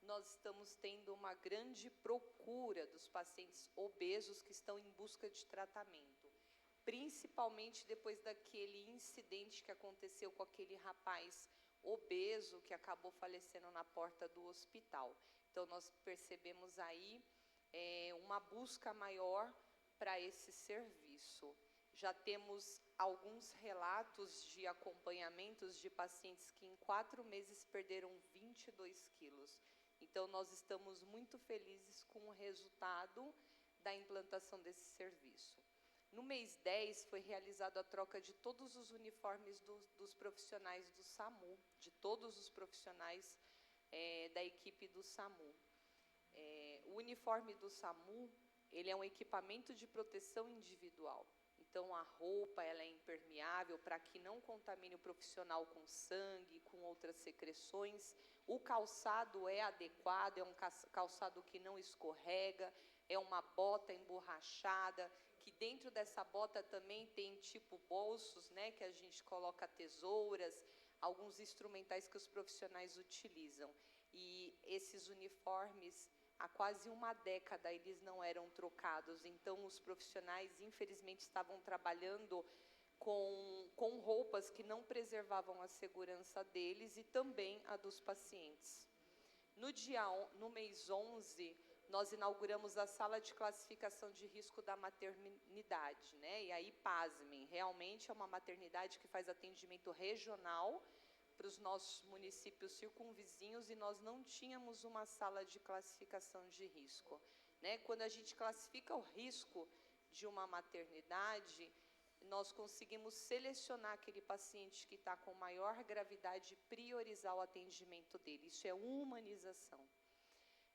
nós estamos tendo uma grande procura dos pacientes obesos que estão em busca de tratamento, principalmente depois daquele incidente que aconteceu com aquele rapaz obeso que acabou falecendo na porta do hospital. Então, nós percebemos aí uma busca maior para esse serviço. Já temos alguns relatos de acompanhamentos de pacientes que em 4 meses perderam 22 quilos. Então, nós estamos muito felizes com o resultado da implantação desse serviço. No mês 10, foi realizada a troca de todos os uniformes dos profissionais do SAMU, de todos os profissionais da equipe do SAMU. O uniforme do SAMU, ele é um equipamento de proteção individual. Então, a roupa ela é impermeável para que não contamine o profissional com sangue, com outras secreções. O calçado é adequado, é um calçado que não escorrega, é uma bota emborrachada, que dentro dessa bota também tem tipo bolsos, né, que a gente coloca tesouras, alguns instrumentais que os profissionais utilizam. E esses uniformes, há quase uma década, eles não eram trocados. Então, os profissionais, infelizmente, estavam trabalhando com roupas que não preservavam a segurança deles e também a dos pacientes. No mês 11, nós inauguramos a sala de classificação de risco da maternidade, né? E aí, pasmem, realmente é uma maternidade que faz atendimento regional para os nossos municípios circunvizinhos, e nós não tínhamos uma sala de classificação de risco, né? Quando a gente classifica o risco de uma maternidade, nós conseguimos selecionar aquele paciente que está com maior gravidade e priorizar o atendimento dele. Isso é humanização.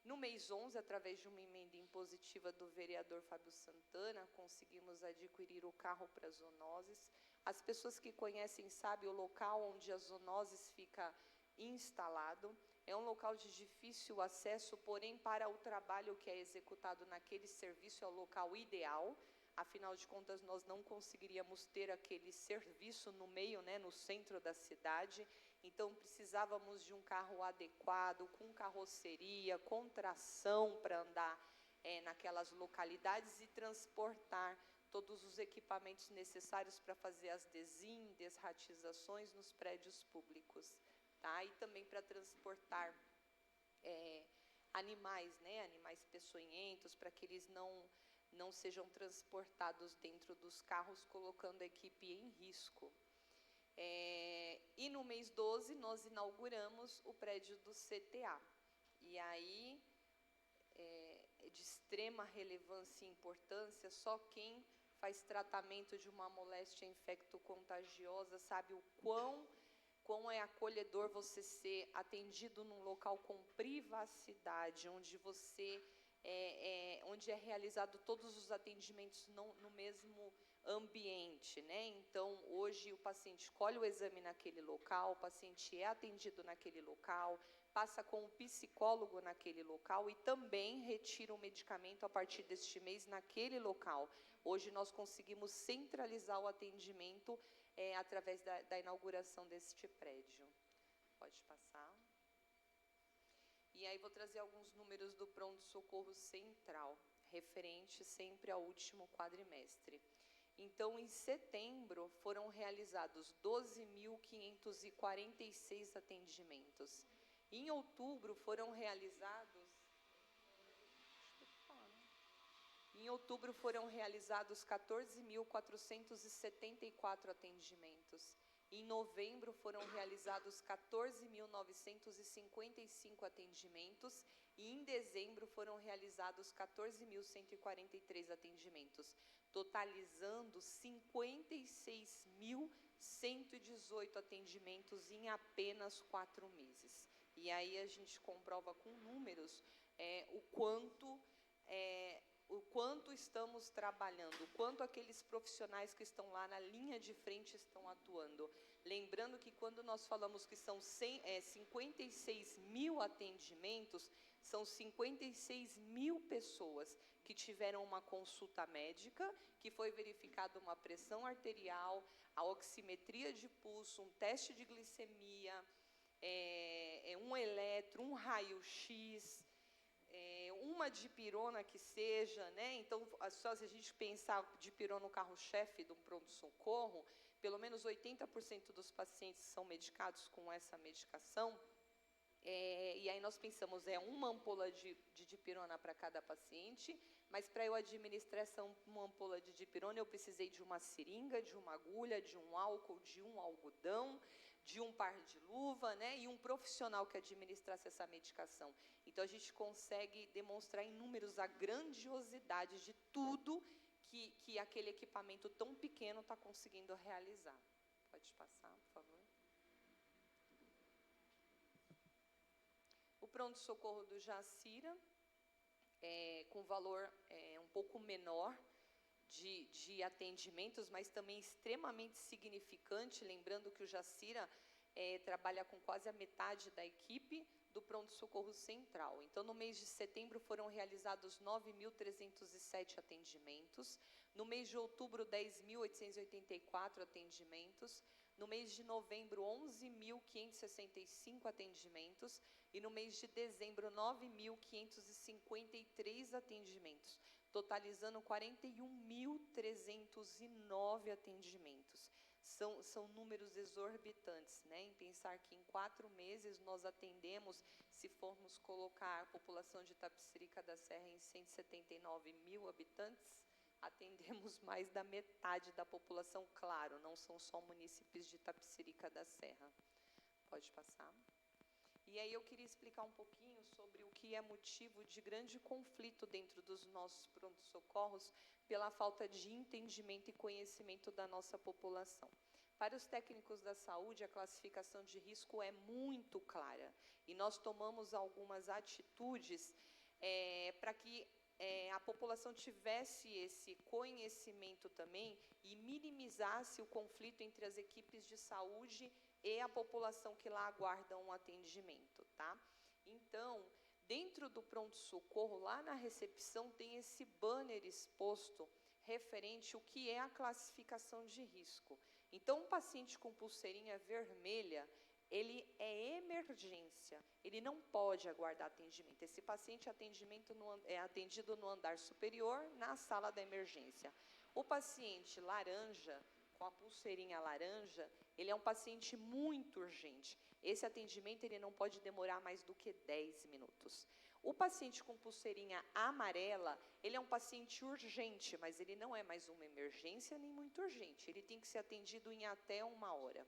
No mês 11, através de uma emenda impositiva do vereador Fábio Santana, conseguimos adquirir o carro para as zoonoses. As pessoas que conhecem sabem o local onde a zoonoses fica instalado. É um local de difícil acesso, porém, para o trabalho que é executado naquele serviço, é o local ideal. Afinal de contas, nós não conseguiríamos ter aquele serviço no meio, né, no centro da cidade. Então, precisávamos de um carro adequado, com carroceria, com tração para andar naquelas localidades e transportar todos os equipamentos necessários para fazer as desratizações nos prédios públicos, tá? E também para transportar animais, né, animais peçonhentos, para que eles não sejam transportados dentro dos carros, colocando a equipe em risco. E no mês 12, nós inauguramos o prédio do CTA. E aí, é de extrema relevância e importância, só quem faz tratamento de uma moléstia infecto-contagiosa sabe o quão é acolhedor você ser atendido num local com privacidade, onde onde é realizado todos os atendimentos no mesmo ambiente, né? Então, hoje o paciente colhe o exame naquele local, o paciente é atendido naquele local, passa com o psicólogo naquele local e também retira o medicamento a partir deste mês naquele local. Hoje nós conseguimos centralizar o atendimento através da inauguração deste prédio. Pode passar. E aí vou trazer alguns números do pronto-socorro central, referente sempre ao último quadrimestre. Então, em setembro, foram realizados 12.546 atendimentos. Em outubro, foram realizados... Em outubro, foram realizados 14.474 atendimentos. Em novembro, foram realizados 14.955 atendimentos e em dezembro foram realizados 14.143 atendimentos, totalizando 56.118 atendimentos em apenas 4 meses. E aí a gente comprova com números o quanto estamos trabalhando, o quanto aqueles profissionais que estão lá na linha de frente estão atuando. Lembrando que quando nós falamos que são 56 mil atendimentos, são 56 mil pessoas que tiveram uma consulta médica, que foi verificada uma pressão arterial, a oximetria de pulso, um teste de glicemia, um eletro, um raio-x, uma dipirona que seja, né? Então, só se a gente pensar dipirona no carro-chefe do pronto-socorro, pelo menos 80% dos pacientes são medicados com essa medicação. E aí nós pensamos, uma ampola de dipirona para cada paciente, mas para eu administrar uma ampola de dipirona, eu precisei de uma seringa, de uma agulha, de um álcool, de um algodão, de um par de luva, né, e um profissional que administrasse essa medicação. Então, a gente consegue demonstrar em números a grandiosidade de tudo que aquele equipamento tão pequeno está conseguindo realizar. Pode passar, por favor. O pronto-socorro do Jacira, com valor um pouco menor de atendimentos, mas também extremamente significante, lembrando que o Jacira trabalha com quase a metade da equipe do pronto-socorro central. Então, no mês de setembro, foram realizados 9.307 atendimentos. No mês de outubro, 10.884 atendimentos. No mês de novembro, 11.565 atendimentos. E no mês de dezembro, 9.553 atendimentos, totalizando 41.309 atendimentos. São números exorbitantes, né? Em pensar que em 4 meses nós atendemos, se formos colocar a população de Itapecerica da Serra em 179 mil habitantes, atendemos mais da metade da população, claro, não são só munícipes de Itapecerica da Serra. Pode passar. E aí eu queria explicar um pouquinho sobre o que é motivo de grande conflito dentro dos nossos pronto-socorros pela falta de entendimento e conhecimento da nossa população. Para os técnicos da saúde, a classificação de risco é muito clara e nós tomamos algumas atitudes para que a população tivesse esse conhecimento também e minimizasse o conflito entre as equipes de saúde e a população que lá aguarda um atendimento, tá? Então, dentro do pronto-socorro, lá na recepção, tem esse banner exposto referente ao que é a classificação de risco. Então, um paciente com pulseirinha vermelha, ele é emergência, ele não pode aguardar atendimento. Esse paciente é atendido no andar superior, na sala da emergência. O paciente laranja, com a pulseirinha laranja, ele é um paciente muito urgente. Esse atendimento ele não pode demorar mais do que 10 minutos. O paciente com pulseirinha amarela, ele é um paciente urgente, mas ele não é mais uma emergência nem muito urgente. Ele tem que ser atendido em até 1 hora.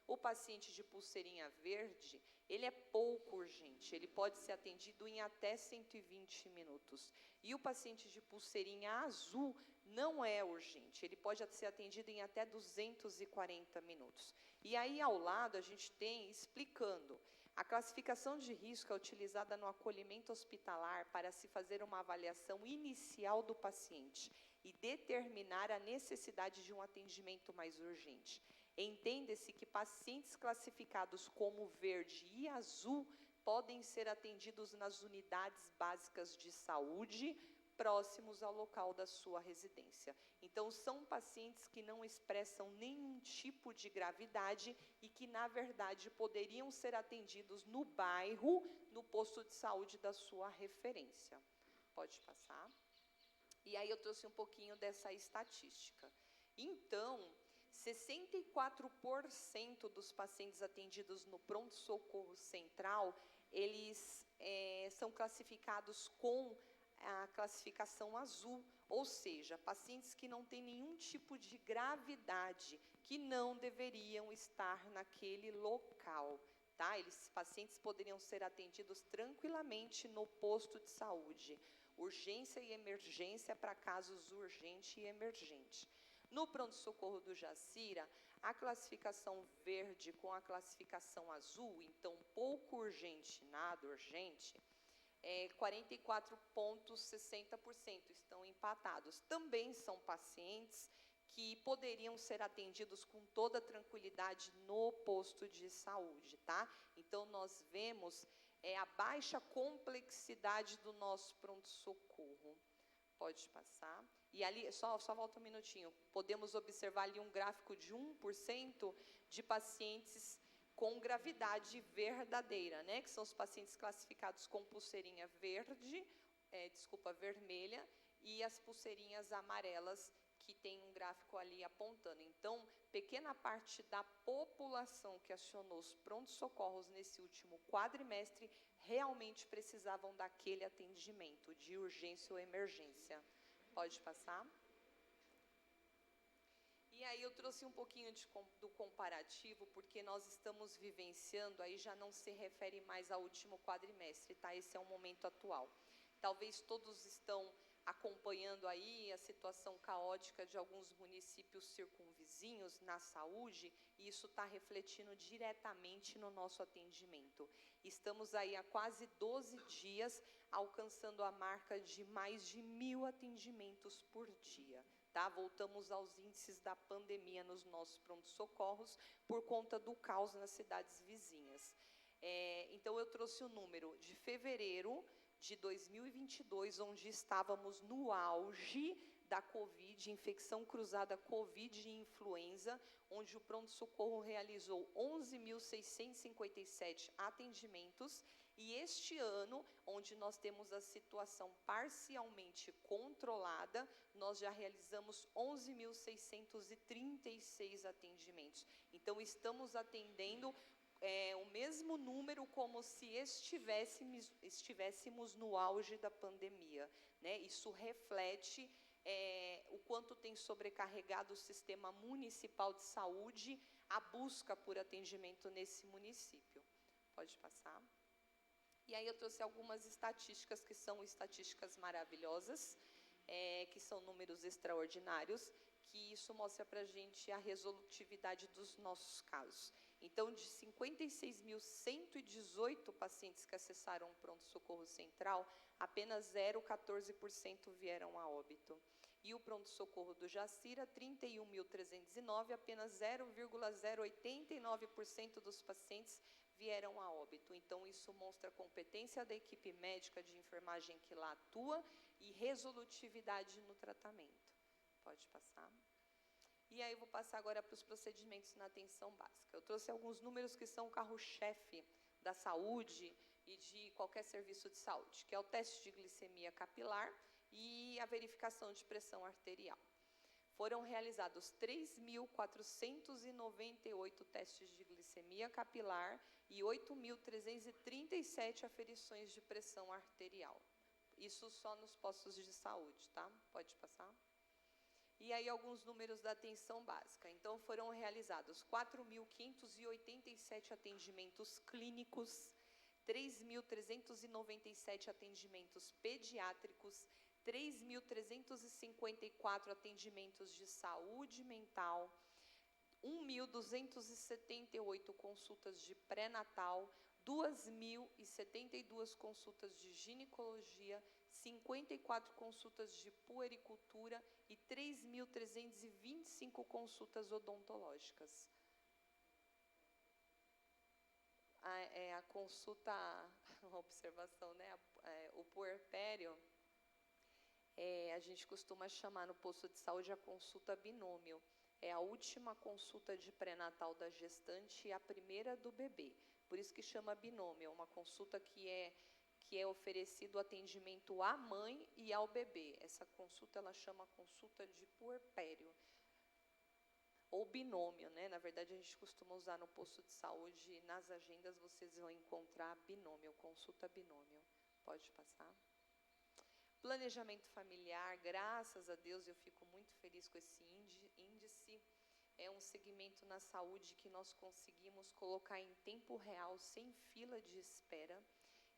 O paciente de pulseirinha verde, ele é pouco urgente, ele pode ser atendido em até 120 minutos. E o paciente de pulseirinha azul não é urgente, ele pode ser atendido em até 240 minutos. E aí, ao lado, a gente tem explicando. A classificação de risco é utilizada no acolhimento hospitalar para se fazer uma avaliação inicial do paciente e determinar a necessidade de um atendimento mais urgente. Entende-se que pacientes classificados como verde e azul podem ser atendidos nas unidades básicas de saúde próximos ao local da sua residência. Então, são pacientes que não expressam nenhum tipo de gravidade e que, na verdade, poderiam ser atendidos no bairro, no posto de saúde da sua referência. Pode passar. E aí eu trouxe um pouquinho dessa estatística. Então, 64% dos pacientes atendidos no pronto-socorro central, eles são classificados com a classificação azul, ou seja, pacientes que não têm nenhum tipo de gravidade, que não deveriam estar naquele local, tá? Esses pacientes poderiam ser atendidos tranquilamente no posto de saúde. Urgência e emergência para casos urgente e emergente. No pronto-socorro do Jacira, a classificação verde com a classificação azul, então pouco urgente, nada urgente, 44,60% estão empatados. Também são pacientes que poderiam ser atendidos com toda tranquilidade no posto de saúde, tá? Então, nós vemos a baixa complexidade do nosso pronto-socorro. Pode passar. E ali, só volta um minutinho, podemos observar ali um gráfico de 1% de pacientes com gravidade verdadeira, né? Que são os pacientes classificados com pulseirinha vermelha, e as pulseirinhas amarelas, que tem um gráfico ali apontando. Então, pequena parte da população que acionou os pronto-socorros nesse último quadrimestre realmente precisavam daquele atendimento de urgência ou emergência. Pode passar. E aí eu trouxe um pouquinho do comparativo, porque nós estamos vivenciando, aí já não se refere mais ao último quadrimestre, tá? Esse é o momento atual. Talvez todos estão acompanhando aí a situação caótica de alguns municípios circunvizinhos na saúde, e isso está refletindo diretamente no nosso atendimento. Estamos aí há quase 12 dias alcançando a marca de mais de 1.000 atendimentos por dia. Tá? Voltamos aos índices da pandemia nos nossos pronto-socorros por conta do caos nas cidades vizinhas. Então, eu trouxe o número de fevereiro de 2022, onde estávamos no auge da Covid, infecção cruzada Covid e influenza, onde o pronto-socorro realizou 11.657 atendimentos, e este ano, onde nós temos a situação parcialmente controlada, nós já realizamos 11.636 atendimentos. Então, estamos atendendo o mesmo número como se estivéssemos no auge da pandemia, né? Isso reflete o quanto tem sobrecarregado o sistema municipal de saúde, a busca por atendimento nesse município. Pode passar. E aí eu trouxe algumas estatísticas que são estatísticas maravilhosas, que são números extraordinários, que isso mostra para a gente a resolutividade dos nossos casos. Então, de 56.118 pacientes que acessaram o pronto-socorro central, apenas 0,14% vieram a óbito. E o pronto-socorro do Jacira, 31.309, apenas 0,089% dos pacientes vieram a óbito. Então, isso mostra a competência da equipe médica de enfermagem que lá atua e resolutividade no tratamento. Pode passar. E aí, eu vou passar agora para os procedimentos na atenção básica. Eu trouxe alguns números que são o carro-chefe da saúde e de qualquer serviço de saúde, que é o teste de glicemia capilar e a verificação de pressão arterial. Foram realizados 3.498 testes de glicemia capilar e 8.337 aferições de pressão arterial. Isso só nos postos de saúde, tá? Pode passar. E aí, alguns números da atenção básica. Então, foram realizados 4.587 atendimentos clínicos, 3.397 atendimentos pediátricos, 3.354 atendimentos de saúde mental, 1.278 consultas de pré-natal, 2.072 consultas de ginecologia, 54 consultas de puericultura e 3.325 consultas odontológicas. A consulta, uma observação, né? O puerpério, a gente costuma chamar no posto de saúde a consulta binômio. É a última consulta de pré-natal da gestante e a primeira do bebê. Por isso que chama binômio, uma consulta que é oferecido atendimento à mãe e ao bebê. Essa consulta, ela chama consulta de puerpério. Ou binômio, né? Na verdade, a gente costuma usar no posto de saúde, nas agendas vocês vão encontrar binômio, consulta binômio. Pode passar. Planejamento familiar, graças a Deus, eu fico muito feliz com esse índice. É um segmento na saúde que nós conseguimos colocar em tempo real, sem fila de espera.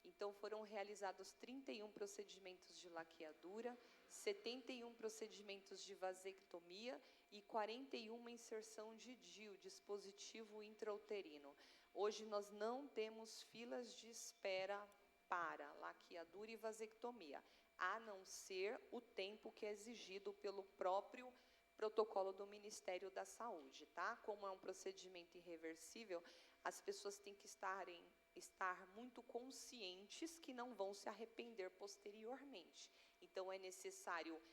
Então, foram realizados 31 procedimentos de laqueadura, 71 procedimentos de vasectomia e 41 inserção de DIU, dispositivo intrauterino. Hoje, nós não temos filas de espera para laqueadura e vasectomia, a não ser o tempo que é exigido pelo próprio protocolo do Ministério da Saúde, tá? Como é um procedimento irreversível, as pessoas têm que estar muito conscientes que não vão se arrepender posteriormente. Então, é necessário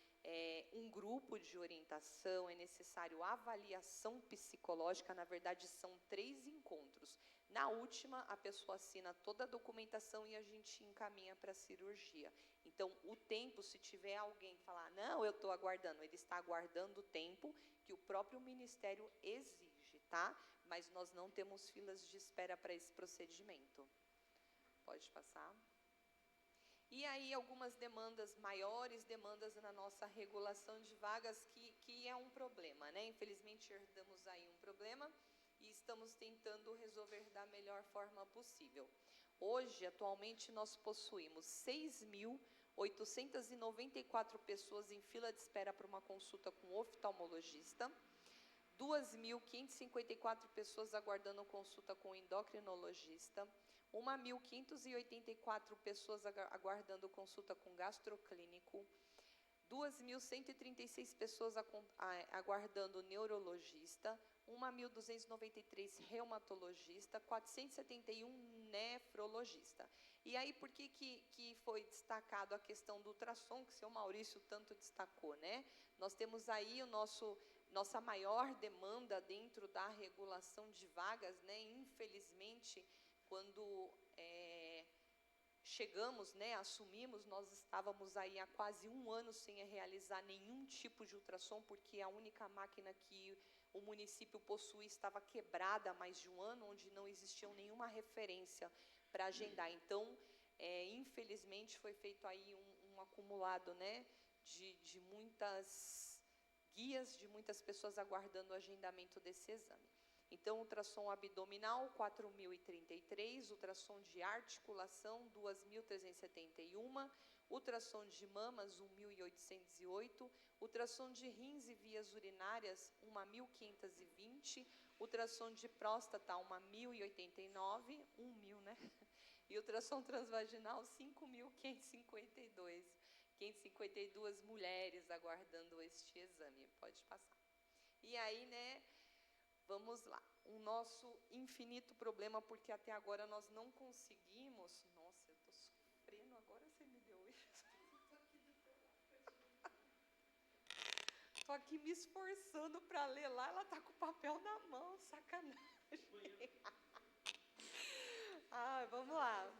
um grupo de orientação, é necessário avaliação psicológica, na verdade, são 3 encontros. Na última, a pessoa assina toda a documentação e a gente encaminha para a cirurgia. Então, o tempo, se tiver alguém falar, não, eu estou aguardando, ele está aguardando o tempo que o próprio Ministério exige, tá? Mas nós não temos filas de espera para esse procedimento. Pode passar. E aí, algumas demandas, maiores demandas na nossa regulação de vagas, que é um problema, né? Infelizmente, herdamos aí um problema e estamos tentando resolver da melhor forma possível. Hoje, atualmente, nós possuímos 6.894 pessoas em fila de espera para uma consulta com oftalmologista, 2.554 pessoas aguardando consulta com endocrinologista, 1.584 pessoas aguardando consulta com gastroclínico, 2.136 pessoas aguardando neurologista, 1.293 reumatologista, 471 nefrologista. E aí, por que foi destacado a questão do ultrassom, que o senhor Maurício tanto destacou, né? Nós temos aí nossa maior demanda dentro da regulação de vagas, né? Infelizmente, quando chegamos, né, assumimos, nós estávamos aí há quase 1 ano sem realizar nenhum tipo de ultrassom, porque a única máquina que o município possuía estava quebrada há mais de 1 ano, onde não existia nenhuma referência para agendar. Então, infelizmente, foi feito aí um acumulado, né, de muitas guias, de muitas pessoas aguardando o agendamento desse exame. Então, ultrassom abdominal, 4.033, ultrassom de articulação, 2.371, ultrassom de mamas, 1.808, ultrassom de rins e vias urinárias, 1.520, ultrassom de próstata, 1.089, 1.000, né? E ultrassom transvaginal, 5.552. 552 mulheres aguardando este exame. Pode passar. E aí, né? Vamos lá, o nosso infinito problema, porque até agora nós não conseguimos... Nossa, eu estou sofrendo, agora você me deu isso. Estou aqui me esforçando para ler lá, ela está com o papel na mão, sacanagem. Vamos lá.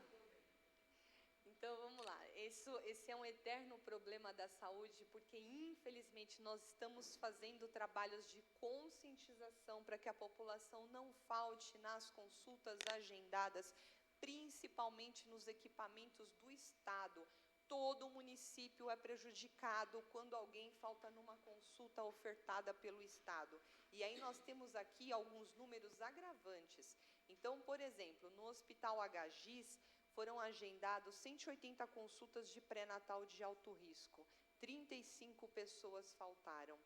Então, vamos lá. Esse é um eterno problema da saúde, porque, infelizmente, nós estamos fazendo trabalhos de conscientização para que a população não falte nas consultas agendadas, principalmente nos equipamentos do Estado. Todo município é prejudicado quando alguém falta numa consulta ofertada pelo Estado. E aí nós temos aqui alguns números agravantes. Então, por exemplo, no Hospital HGIS, foram agendados 180 consultas de pré-natal de alto risco. 35 pessoas faltaram.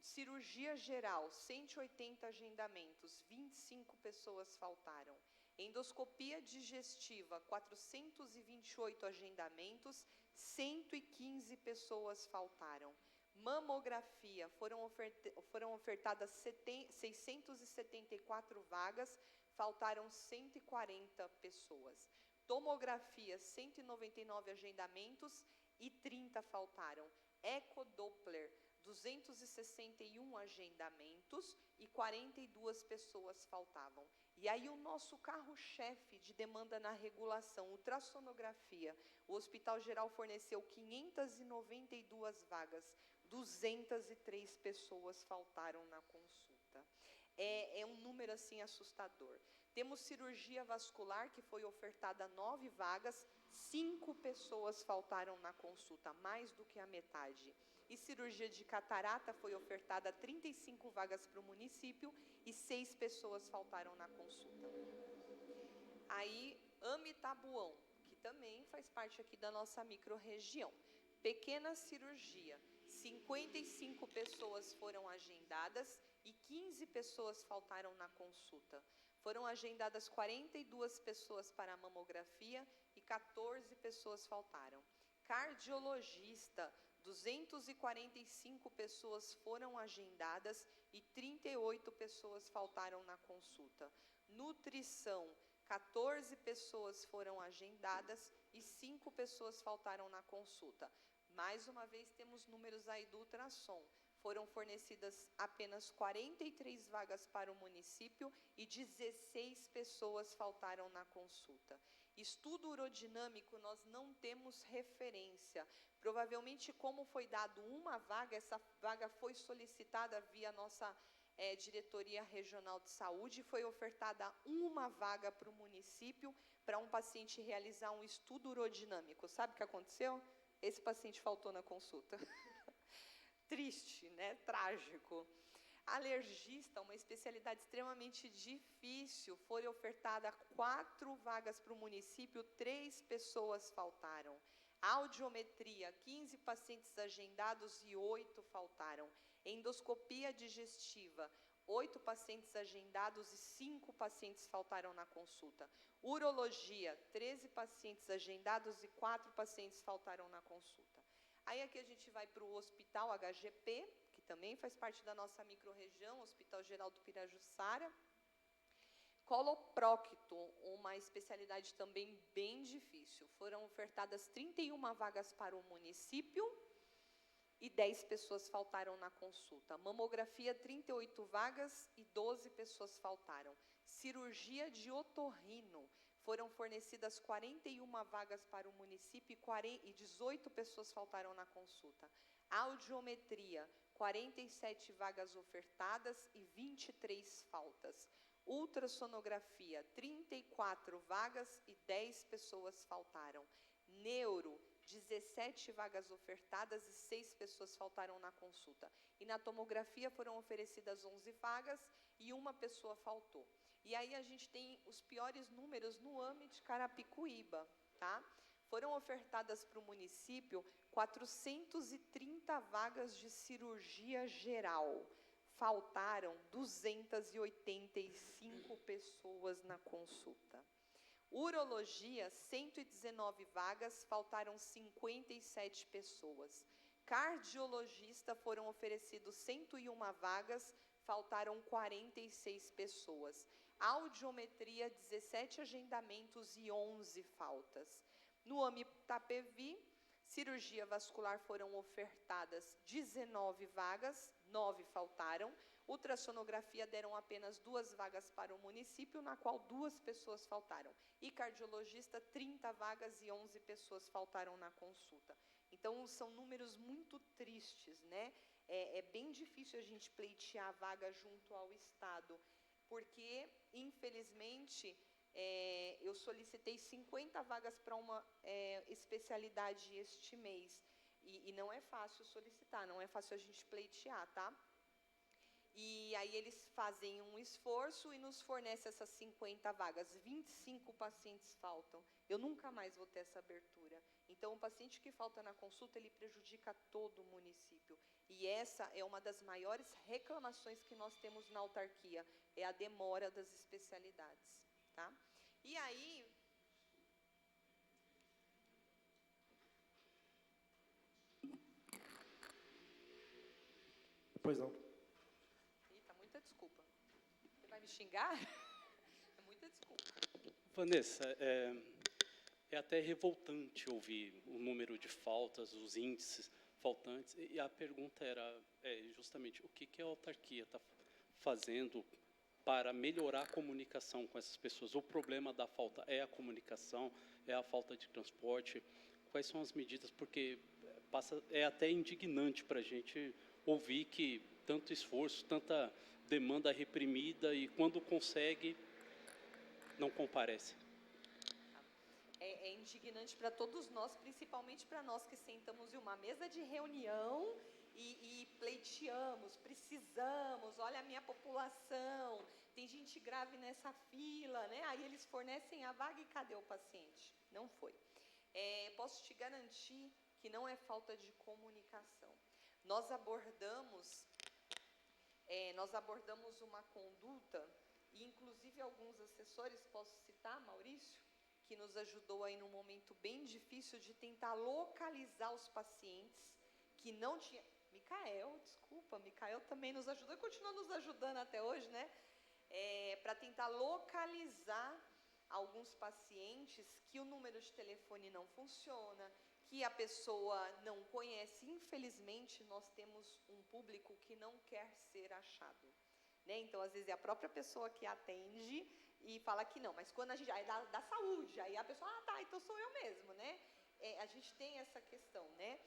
Cirurgia geral, 180 agendamentos. 25 pessoas faltaram. Endoscopia digestiva, 428 agendamentos. 115 pessoas faltaram. Mamografia, foram ofertadas 674 vagas. Faltaram 140 pessoas. Tomografia, 199 agendamentos e 30 faltaram. Ecodoppler, 261 agendamentos e 42 pessoas faltavam. E aí o nosso carro-chefe de demanda na regulação, ultrassonografia, o Hospital Geral forneceu 592 vagas, 203 pessoas faltaram na consulta. É um número assim assustador. Temos cirurgia vascular, que foi ofertada 9 vagas, 5 pessoas faltaram na consulta, mais do que a metade. E cirurgia de catarata foi ofertada 35 vagas para o município e 6 pessoas faltaram na consulta. Aí, Amitabuão, que também faz parte aqui da nossa microrregião. Pequena cirurgia, 55 pessoas foram agendadas e 15 pessoas faltaram na consulta. Foram agendadas 42 pessoas para a mamografia e 14 pessoas faltaram. Cardiologista, 245 pessoas foram agendadas e 38 pessoas faltaram na consulta. Nutrição, 14 pessoas foram agendadas e 5 pessoas faltaram na consulta. Mais uma vez, temos números aí do ultrassom. Foram fornecidas apenas 43 vagas para o município e 16 pessoas faltaram na consulta. Estudo urodinâmico, nós não temos referência. Provavelmente, como foi dado uma vaga, essa vaga foi solicitada via nossa Diretoria Regional de Saúde, foi ofertada uma vaga para o município para um paciente realizar um estudo urodinâmico. Sabe o que aconteceu? Esse paciente faltou na consulta. Triste, né? Trágico. Alergista, uma especialidade extremamente difícil, foi ofertada 4 vagas para o município, 3 pessoas faltaram. Audiometria, 15 pacientes agendados e 8 faltaram. Endoscopia digestiva, 8 pacientes agendados e 5 pacientes faltaram na consulta. Urologia, 13 pacientes agendados e 4 pacientes faltaram na consulta. Aí aqui a gente vai para o Hospital HGP, que também faz parte da nossa microrregião, Hospital Geral do Pirajussara. Coloprocto, uma especialidade também bem difícil. Foram ofertadas 31 vagas para o município e 10 pessoas faltaram na consulta. Mamografia, 38 vagas e 12 pessoas faltaram. Cirurgia de otorrino, foram fornecidas 41 vagas para o município e 18 pessoas faltaram na consulta. Audiometria, 47 vagas ofertadas e 23 faltas. Ultrassonografia, 34 vagas e 10 pessoas faltaram. Neuro, 17 vagas ofertadas e 6 pessoas faltaram na consulta. E na tomografia foram oferecidas 11 vagas e 1 pessoa faltou. E aí a gente tem os piores números no AME de Carapicuíba, tá? Foram ofertadas para o município 430 vagas de cirurgia geral. Faltaram 285 pessoas na consulta. Urologia, 119 vagas, faltaram 57 pessoas. Cardiologista, foram oferecidos 101 vagas, faltaram 46 pessoas. Audiometria, 17 agendamentos e 11 faltas. No AME Itapevi, cirurgia vascular, foram ofertadas 19 vagas, 9 faltaram. Ultrassonografia, deram apenas 2 vagas para o município, na qual 2 pessoas faltaram. E cardiologista, 30 vagas e 11 pessoas faltaram na consulta. Então, são números muito tristes, né? É bem difícil a gente pleitear a vaga junto ao Estado, porque, infelizmente, eu solicitei 50 vagas para uma especialidade este mês. E não é fácil solicitar, não é fácil a gente pleitear, tá? E aí eles fazem um esforço e nos fornecem essas 50 vagas. 25 pacientes faltam. Eu nunca mais vou ter essa abertura. Então, o paciente que falta na consulta, ele prejudica todo o município. E essa é uma das maiores reclamações que nós temos na autarquia, é a demora das especialidades, tá? E aí... Pois não. Eita, muita desculpa. Você vai me xingar? É muita desculpa. Vanessa, é até revoltante ouvir o número de faltas, os índices faltantes, e a pergunta era justamente o que a autarquia está fazendo para melhorar a comunicação com essas pessoas. O problema da falta é a comunicação, é a falta de transporte. Quais são as medidas? Porque é até indignante para a gente ouvir que tanto esforço, tanta demanda reprimida e quando consegue, não comparece. É indignante para todos nós, principalmente para nós que sentamos em uma mesa de reunião e pleiteamos, precisamos, olha a minha população, tem gente grave nessa fila, né? Aí eles fornecem a vaga e cadê o paciente? Não foi. Posso te garantir que não é falta de comunicação. Nós abordamos uma conduta, e inclusive alguns assessores, posso citar, Maurício, que nos ajudou aí num momento bem difícil de tentar localizar os pacientes que não tinha... Micael também nos ajudou e continua nos ajudando até hoje, né? Para tentar localizar alguns pacientes que o número de telefone não funciona, que a pessoa não conhece. Infelizmente, nós temos um público que não quer ser achado, né? Então, às vezes, é a própria pessoa que atende e fala que não, mas quando a gente... Aí da saúde, aí a pessoa, tá, então sou eu mesmo, né? A gente tem essa questão, né?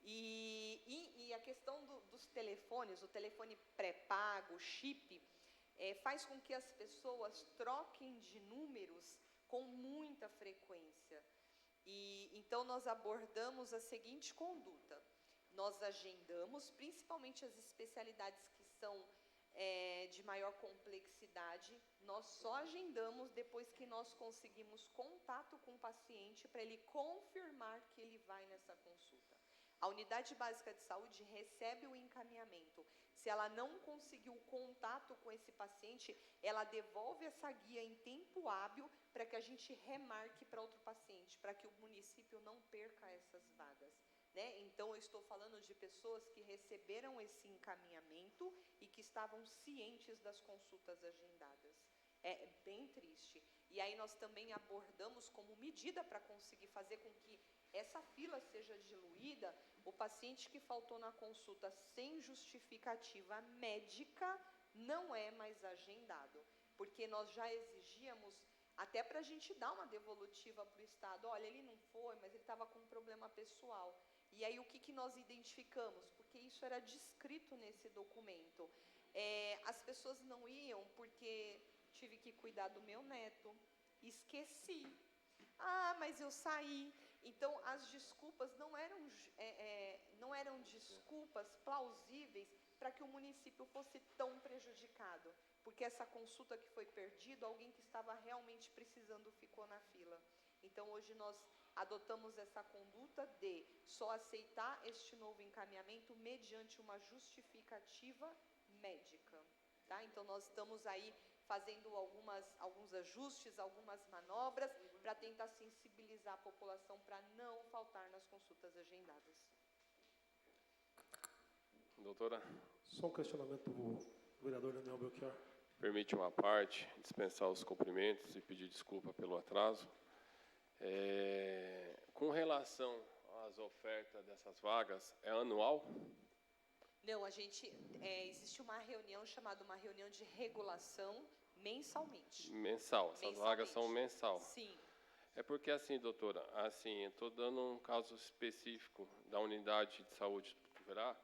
E a questão dos telefones, o telefone pré-pago, chip, faz com que as pessoas troquem de números com muita frequência. Então, nós abordamos a seguinte conduta. Nós agendamos, principalmente as especialidades que são de maior complexidade, nós só agendamos depois que nós conseguimos contato com o paciente para ele confirmar que ele vai nessa consulta. A unidade básica de saúde recebe o encaminhamento. Se ela não conseguiu contato com esse paciente, ela devolve essa guia em tempo hábil para que a gente remarque para outro paciente, para que o município não perca essas vagas, né? Então, eu estou falando de pessoas que receberam esse encaminhamento e que estavam cientes das consultas agendadas. É bem triste. E aí nós também abordamos como medida para conseguir fazer com que essa fila seja diluída, o paciente que faltou na consulta sem justificativa médica não é mais agendado, porque nós já exigíamos, até para a gente dar uma devolutiva para o Estado, olha, ele não foi, mas ele estava com um problema pessoal. E aí o que nós identificamos? Porque isso era descrito nesse documento. As pessoas não iam porque tive que cuidar do meu neto, esqueci. Ah, mas eu saí. Então, as desculpas não eram desculpas plausíveis para que o município fosse tão prejudicado, porque essa consulta que foi perdida, alguém que estava realmente precisando ficou na fila. Então, hoje nós adotamos essa conduta de só aceitar este novo encaminhamento mediante uma justificativa médica. Tá? Então, nós estamos aí fazendo alguns ajustes, algumas manobras, para tentar sensibilizar a população para não faltar nas consultas agendadas. Doutora, Só um questionamento do vereador Daniel Belchior. permite uma parte, dispensar os cumprimentos e pedir desculpa pelo atraso. Com relação às ofertas dessas vagas, é anual? Não, existe uma reunião chamada uma reunião de regulação mensalmente. Mensal, essas vagas são mensal. Sim. É porque assim, doutora, assim, estou dando um caso específico da unidade de saúde do Tuverá.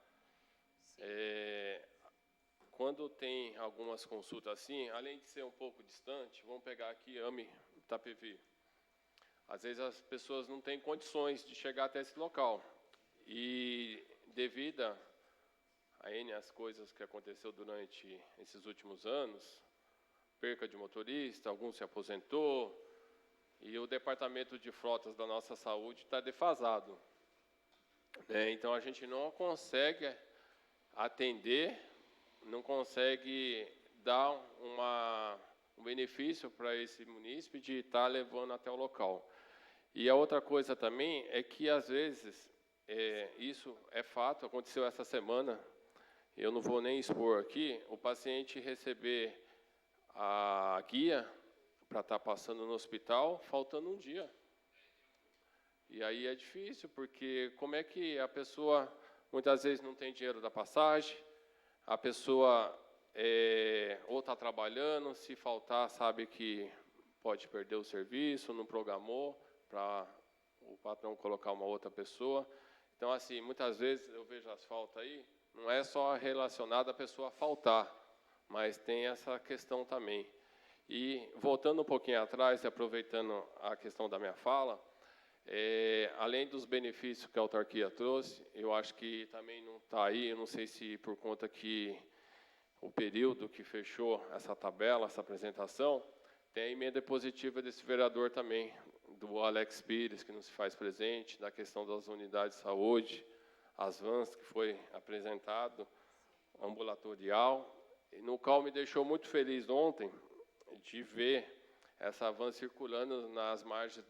Quando tem algumas consultas assim, além de ser um pouco distante, vamos pegar aqui AME Itapevi. Às vezes as pessoas não têm condições de chegar até esse local. E devido a N as coisas que aconteceu durante esses últimos anos, perca de motorista, alguns se aposentou, e o departamento de frotas da nossa saúde está defasado. Então, a gente não consegue atender, não consegue dar um benefício para esse munícipe de estar levando até o local. E a outra coisa também é que, às vezes, isso é fato, aconteceu essa semana, eu não vou nem expor aqui, o paciente receber a guia para estar passando no hospital, faltando um dia. E aí é difícil, porque como é que a pessoa, muitas vezes, não tem dinheiro da passagem, a pessoa ou está trabalhando, se faltar, sabe que pode perder o serviço, não programou para o patrão colocar uma outra pessoa. Então, assim, muitas vezes eu vejo as faltas aí, não é só relacionado à pessoa faltar, mas tem essa questão também. E, voltando um pouquinho atrás, e aproveitando a questão da minha fala, além dos benefícios que a autarquia trouxe, eu acho que também não está aí, eu não sei se por conta que o período que fechou essa tabela, essa apresentação, tem a emenda positiva desse vereador também, do Alex Pires, que não se faz presente, da questão das unidades de saúde, as vans que foi apresentado, ambulatorial, no qual me deixou muito feliz ontem de ver essa van circulando nas margens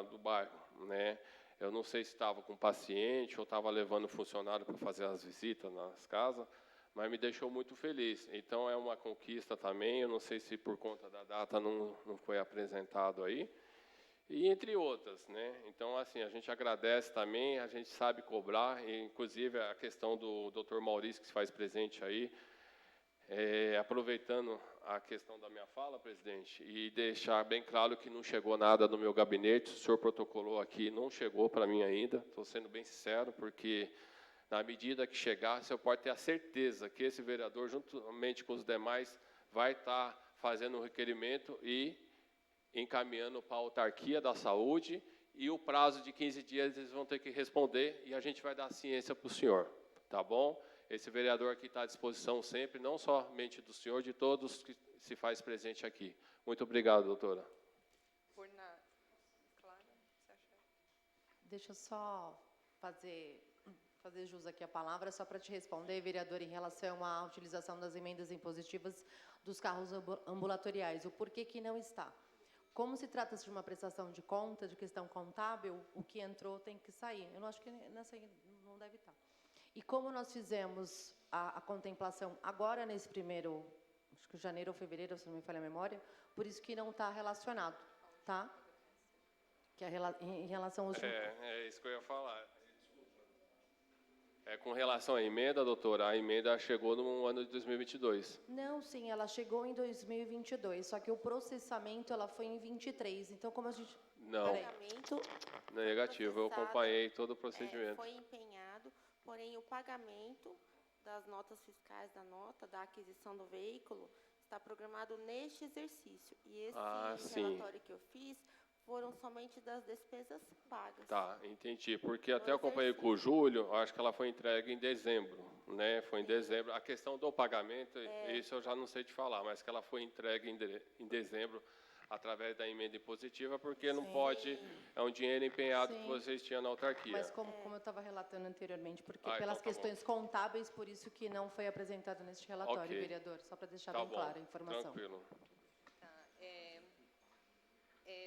do bairro, né? Eu não sei se estava com paciente ou estava levando funcionário para fazer as visitas nas casas, mas me deixou muito feliz. Então, é uma conquista também, eu não sei se por conta da data não foi apresentado aí, e entre outras, né? Então, assim, a gente agradece também, a gente sabe cobrar, e, inclusive a questão do Dr. Maurício, que se faz presente aí, aproveitando a questão da minha fala, presidente, e deixar bem claro que não chegou nada no meu gabinete, o senhor protocolou aqui, não chegou para mim ainda, estou sendo bem sincero, porque na medida que chegar, o senhor pode ter a certeza que esse vereador, juntamente com os demais, vai estar fazendo o requerimento e encaminhando para a autarquia da saúde, e o prazo de 15 dias eles vão ter que responder, e a gente vai dar ciência para o senhor, tá bom? Esse vereador aqui está à disposição sempre, não somente do senhor, de todos que se faz presente aqui. Muito obrigado, doutora. Clara, você acha? Deixa eu só fazer jus aqui a palavra, só para te responder, vereador, em relação à utilização das emendas impositivas dos carros ambulatoriais. O porquê que não está? como se trata-se de uma prestação de conta, de questão contábil, o que entrou tem que sair. Eu não acho que nessa aí não deve estar. E como nós fizemos a contemplação agora nesse primeiro, acho que janeiro ou fevereiro, se não me falha a memória, por isso que não está relacionado, tá? Que em relação aos... É isso que eu ia falar. Com relação à emenda, doutora, a emenda chegou no ano de 2022. Não, sim, ela chegou em 2022, só que o processamento ela foi em 23. Então, como a gente... Não, Pagamento negativo, eu acompanhei todo o procedimento. foi empenhado, porém o pagamento das notas fiscais da aquisição do veículo está programado neste exercício. E esse relatório que eu fiz foram somente das despesas pagas. Tá, entendi. Porque até eu acompanhei com o Júlio, acho que ela foi entregue em dezembro, né? Foi em dezembro. A questão do pagamento, isso eu já não sei te falar, mas que ela foi entregue em dezembro através da emenda impositiva, porque não pode, é um dinheiro empenhado que vocês tinham na autarquia. Mas como eu estava relatando anteriormente, porque então pelas tá questões contábeis, por isso que não foi apresentado neste relatório, Ok. vereador, só para deixar Tá bem bom, clara a informação. tranquilo.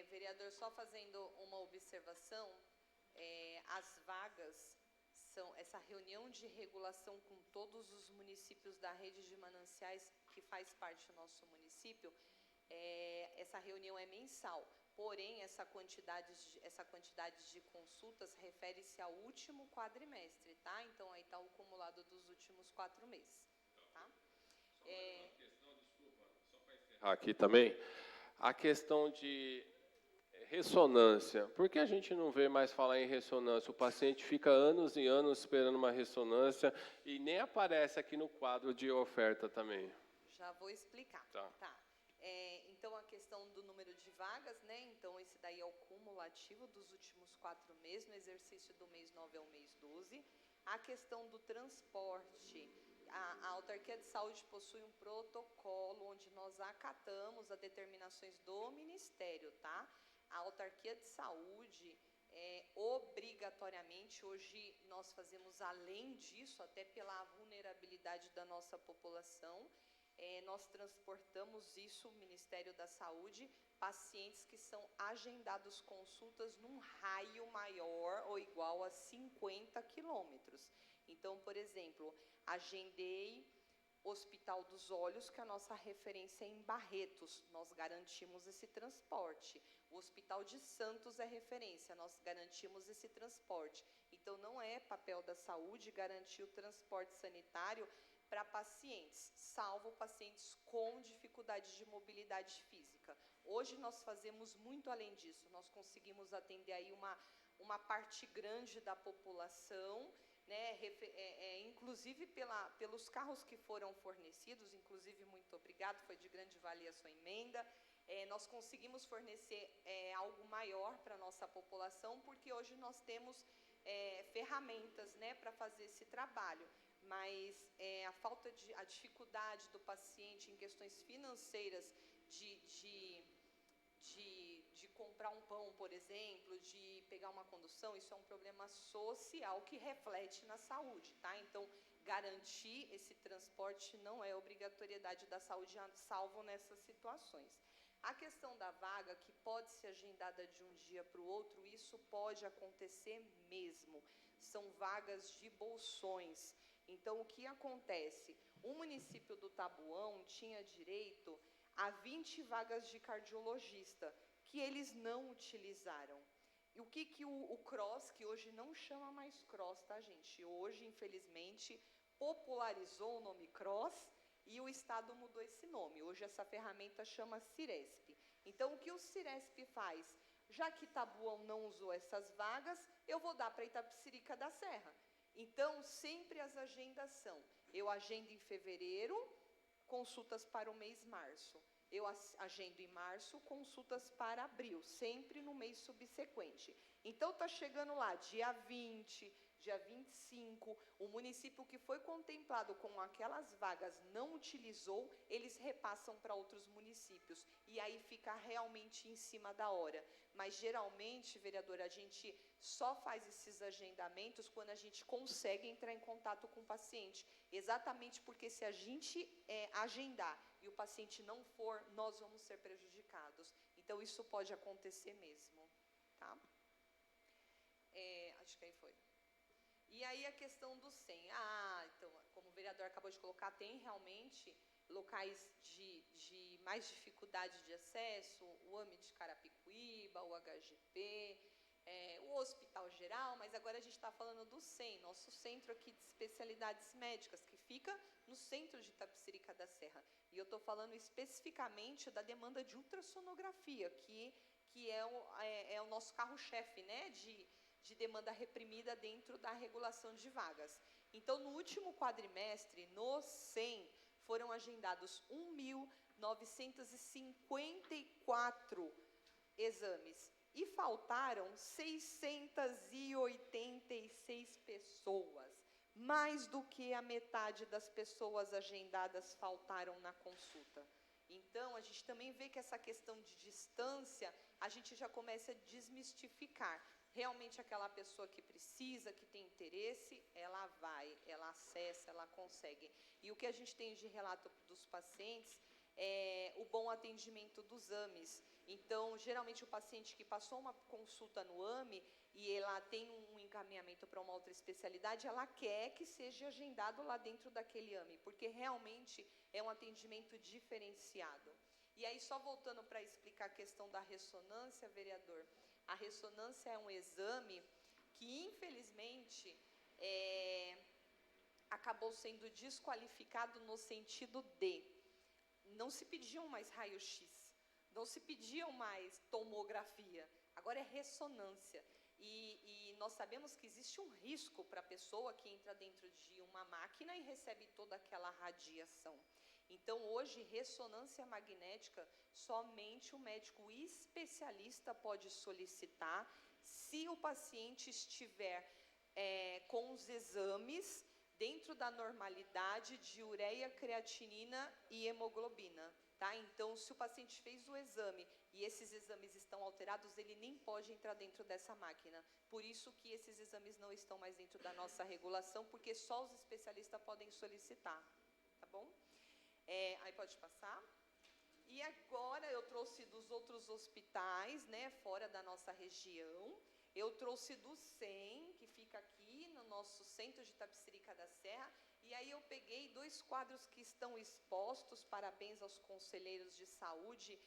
Vereador, só fazendo uma observação, as vagas são essa reunião de regulação com todos os municípios da rede de mananciais que faz parte do nosso município. Essa reunião é mensal, porém essa quantidade de consultas refere-se ao último quadrimestre, tá? Então aí está o acumulado dos últimos 4 meses, tá? Aqui também, a questão de ressonância. Por que a gente não vê mais falar em ressonância? O paciente fica anos e anos esperando uma ressonância e nem aparece aqui no quadro de oferta também. Já vou explicar. Tá. Então, a questão do número de vagas, né? Então, esse daí é o cumulativo dos últimos 4 meses, no exercício do mês 9 ao mês 12. A questão do transporte, a Autarquia de Saúde possui um protocolo onde nós acatamos as determinações do Ministério, tá? A Autarquia de Saúde, obrigatoriamente, hoje nós fazemos além disso, até pela vulnerabilidade da nossa população, nós transportamos isso, o Ministério da Saúde, pacientes que são agendados consultas num raio maior ou igual a 50 quilômetros. Então, por exemplo, agendei Hospital dos Olhos, que a nossa referência é em Barretos, nós garantimos esse transporte. O Hospital de Santos é referência, nós garantimos esse transporte. Então, não é papel da saúde garantir o transporte sanitário para pacientes, salvo pacientes com dificuldade de mobilidade física. Hoje nós fazemos muito além disso, nós conseguimos atender aí uma parte grande da população, né, inclusive pelos carros que foram fornecidos, inclusive muito obrigado, foi de grande valia a sua emenda, nós conseguimos fornecer algo maior para a nossa população, porque hoje nós temos ferramentas, né, para fazer esse trabalho. Mas a dificuldade do paciente em questões financeiras de comprar um pão, por exemplo, de pegar uma condução, isso é um problema social que reflete na saúde, tá? Então, garantir esse transporte não é obrigatoriedade da saúde, salvo nessas situações. A questão da vaga, que pode ser agendada de um dia para o outro, isso pode acontecer mesmo. São vagas de bolsões. Então, o que acontece? O município do Tabuão tinha direito a 20 vagas de cardiologista, que eles não utilizaram. E o que o CROSS, que hoje não chama mais CROSS, tá, gente? Hoje, infelizmente, popularizou o nome CROSS e o Estado mudou esse nome. Hoje, essa ferramenta chama Ciresp. Então, o que o Ciresp faz? Já que Tabuão não usou essas vagas, eu vou dar para Itapecerica da Serra. Então, sempre as agendas são, eu agendo em fevereiro, consultas para o mês março. Eu agendo em março, consultas para abril, sempre no mês subsequente. Então, está chegando lá, dia 20, dia 25, o município que foi contemplado com aquelas vagas não utilizou, eles repassam para outros municípios. E aí fica realmente em cima da hora. Mas, geralmente, vereadora, a gente só faz esses agendamentos quando a gente consegue entrar em contato com o paciente. Exatamente porque se a gente agendar e o paciente não for, nós vamos ser prejudicados. Então, isso pode acontecer mesmo, tá? Acho que aí foi. E aí, a questão do 100. Então, como o vereador acabou de colocar, tem realmente locais de mais dificuldade de acesso, o AME de Carapicuíba, o HGP, o Hospital Geral, mas agora a gente está falando do CEM, nosso centro aqui de especialidades médicas, que fica no centro de Itapecerica da Serra. E eu estou falando especificamente da demanda de ultrassonografia, que é o nosso carro-chefe, né, de demanda reprimida dentro da regulação de vagas. Então, no último quadrimestre, no CEM, foram agendados 1.954 exames e faltaram 686 pessoas. Mais do que a metade das pessoas agendadas faltaram na consulta. Então, a gente também vê que essa questão de distância, a gente já começa a desmistificar. Realmente, aquela pessoa que precisa, que tem interesse, ela vai, ela acessa, ela consegue. E o que a gente tem de relato dos pacientes é o bom atendimento dos AMEs. Então, geralmente, o paciente que passou uma consulta no AME e ela tem um encaminhamento para uma outra especialidade, ela quer que seja agendado lá dentro daquele AME, porque realmente é um atendimento diferenciado. E aí, só voltando para explicar a questão da ressonância, vereador, a ressonância é um exame que, infelizmente, acabou sendo desqualificado no sentido de não se pediam mais raio-x, não se pediam mais tomografia, agora é ressonância. E nós sabemos que existe um risco para a pessoa que entra dentro de uma máquina e recebe toda aquela radiação. Então, hoje, ressonância magnética, somente o médico especialista pode solicitar se o paciente estiver com os exames dentro da normalidade de ureia, creatinina e hemoglobina. Tá? Então, se o paciente fez o exame e esses exames estão alterados, ele nem pode entrar dentro dessa máquina. Por isso que esses exames não estão mais dentro da nossa regulação, porque só os especialistas podem solicitar. Tá bom? Aí pode passar. E agora eu trouxe dos outros hospitais, né, fora da nossa região. Eu trouxe do CEM, que fica aqui no nosso centro de Itapecerica da Serra. E aí eu peguei 2 quadros que estão expostos, parabéns aos conselheiros de saúde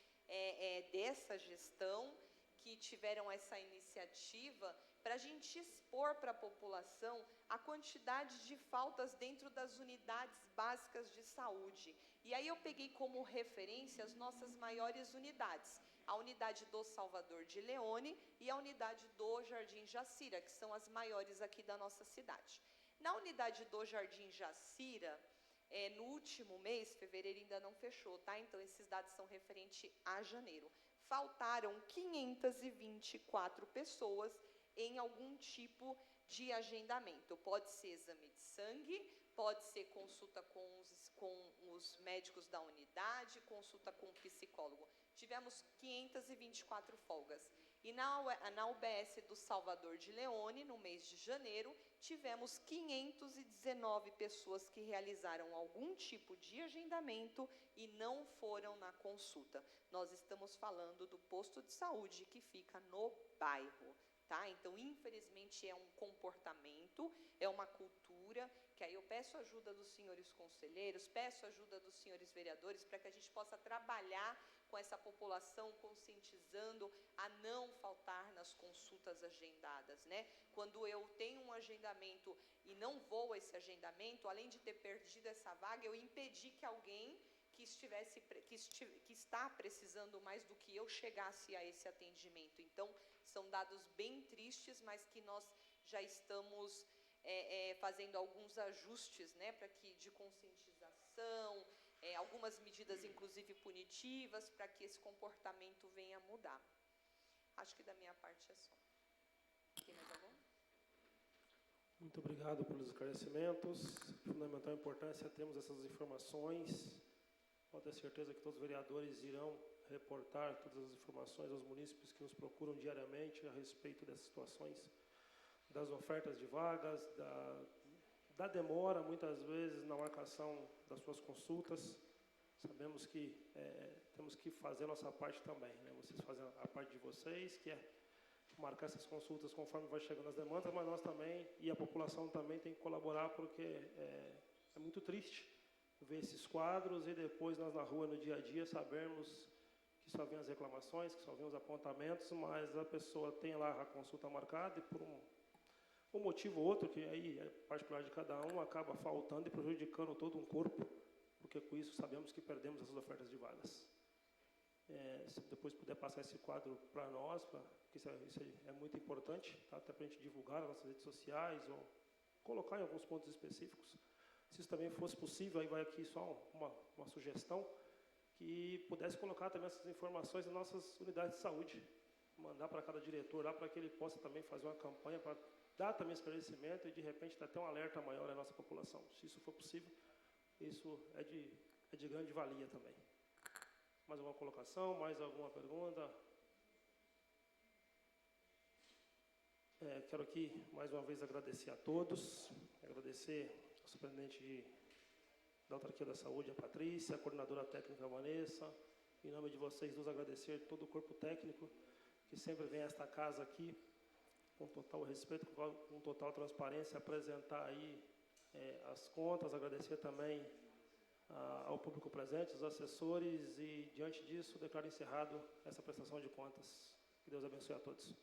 dessa gestão, que tiveram essa iniciativa, para a gente expor para a população a quantidade de faltas dentro das unidades básicas de saúde. E aí eu peguei como referência as nossas maiores unidades, a unidade do Salvador de Leone e a unidade do Jardim Jacira, que são as maiores aqui da nossa cidade. Na unidade do Jardim Jacira, no último mês, fevereiro ainda não fechou, tá? Então, esses dados são referentes a janeiro. Faltaram 524 pessoas em algum tipo de agendamento. Pode ser exame de sangue, pode ser consulta com os médicos da unidade, consulta com o psicólogo. Tivemos 524 folgas. E na UBS do Salvador de Leone, no mês de janeiro, tivemos 519 pessoas que realizaram algum tipo de agendamento e não foram na consulta. Nós estamos falando do posto de saúde que fica no bairro. Tá? Então, infelizmente, é um comportamento, é uma cultura, que aí eu peço ajuda dos senhores conselheiros, peço ajuda dos senhores vereadores, para que a gente possa trabalhar com essa população, conscientizando a não faltar nas consultas agendadas, né? Quando eu tenho um agendamento e não vou a esse agendamento, além de ter perdido essa vaga, eu impedi que alguém que está precisando mais do que eu chegasse a esse atendimento. Então, são dados bem tristes, mas que nós já estamos fazendo alguns ajustes, né, para que de conscientização, algumas medidas, inclusive punitivas, para que esse comportamento venha a mudar. Acho que da minha parte é só. Tem mais algum? Muito obrigado pelos esclarecimentos. De fundamental importância temos essas informações. Pode ter certeza que todos os vereadores irão reportar todas as informações aos munícipes que nos procuram diariamente a respeito dessas situações, das ofertas de vagas, da demora, muitas vezes, na marcação das suas consultas. Sabemos que temos que fazer a nossa parte também, né? Vocês fazem a parte de vocês, que é marcar essas consultas conforme vai chegando as demandas, mas nós também, e a população também tem que colaborar, porque é muito triste ver esses quadros e depois nós na rua, no dia a dia, sabermos que só vem as reclamações, que só vem os apontamentos, mas a pessoa tem lá a consulta marcada e por um motivo ou outro, que aí é particular de cada um, acaba faltando e prejudicando todo um corpo, porque com isso sabemos que perdemos essas ofertas de vagas. Se depois puder passar esse quadro para nós, porque isso é muito importante, tá? Até para a gente divulgar nas nossas redes sociais ou colocar em alguns pontos específicos. Se isso também fosse possível, aí vai aqui só uma sugestão, que pudesse colocar também essas informações nas nossas unidades de saúde, mandar para cada diretor lá, para que ele possa também fazer uma campanha para dar também esclarecimento e, de repente, dar até um alerta maior à nossa população. Se isso for possível, isso é de grande valia também. Mais alguma colocação? Mais alguma pergunta? Quero aqui, mais uma vez, agradecer a todos, agradecer ao superintendente da Autarquia da Saúde, a Patrícia, a coordenadora técnica, a Vanessa, em nome de vocês, nos agradecer todo o corpo técnico, que sempre vem a esta casa aqui, com total respeito, com total transparência, apresentar aí as contas, agradecer também ao público presente, os assessores, e, diante disso, declaro encerrado essa prestação de contas. Que Deus abençoe a todos.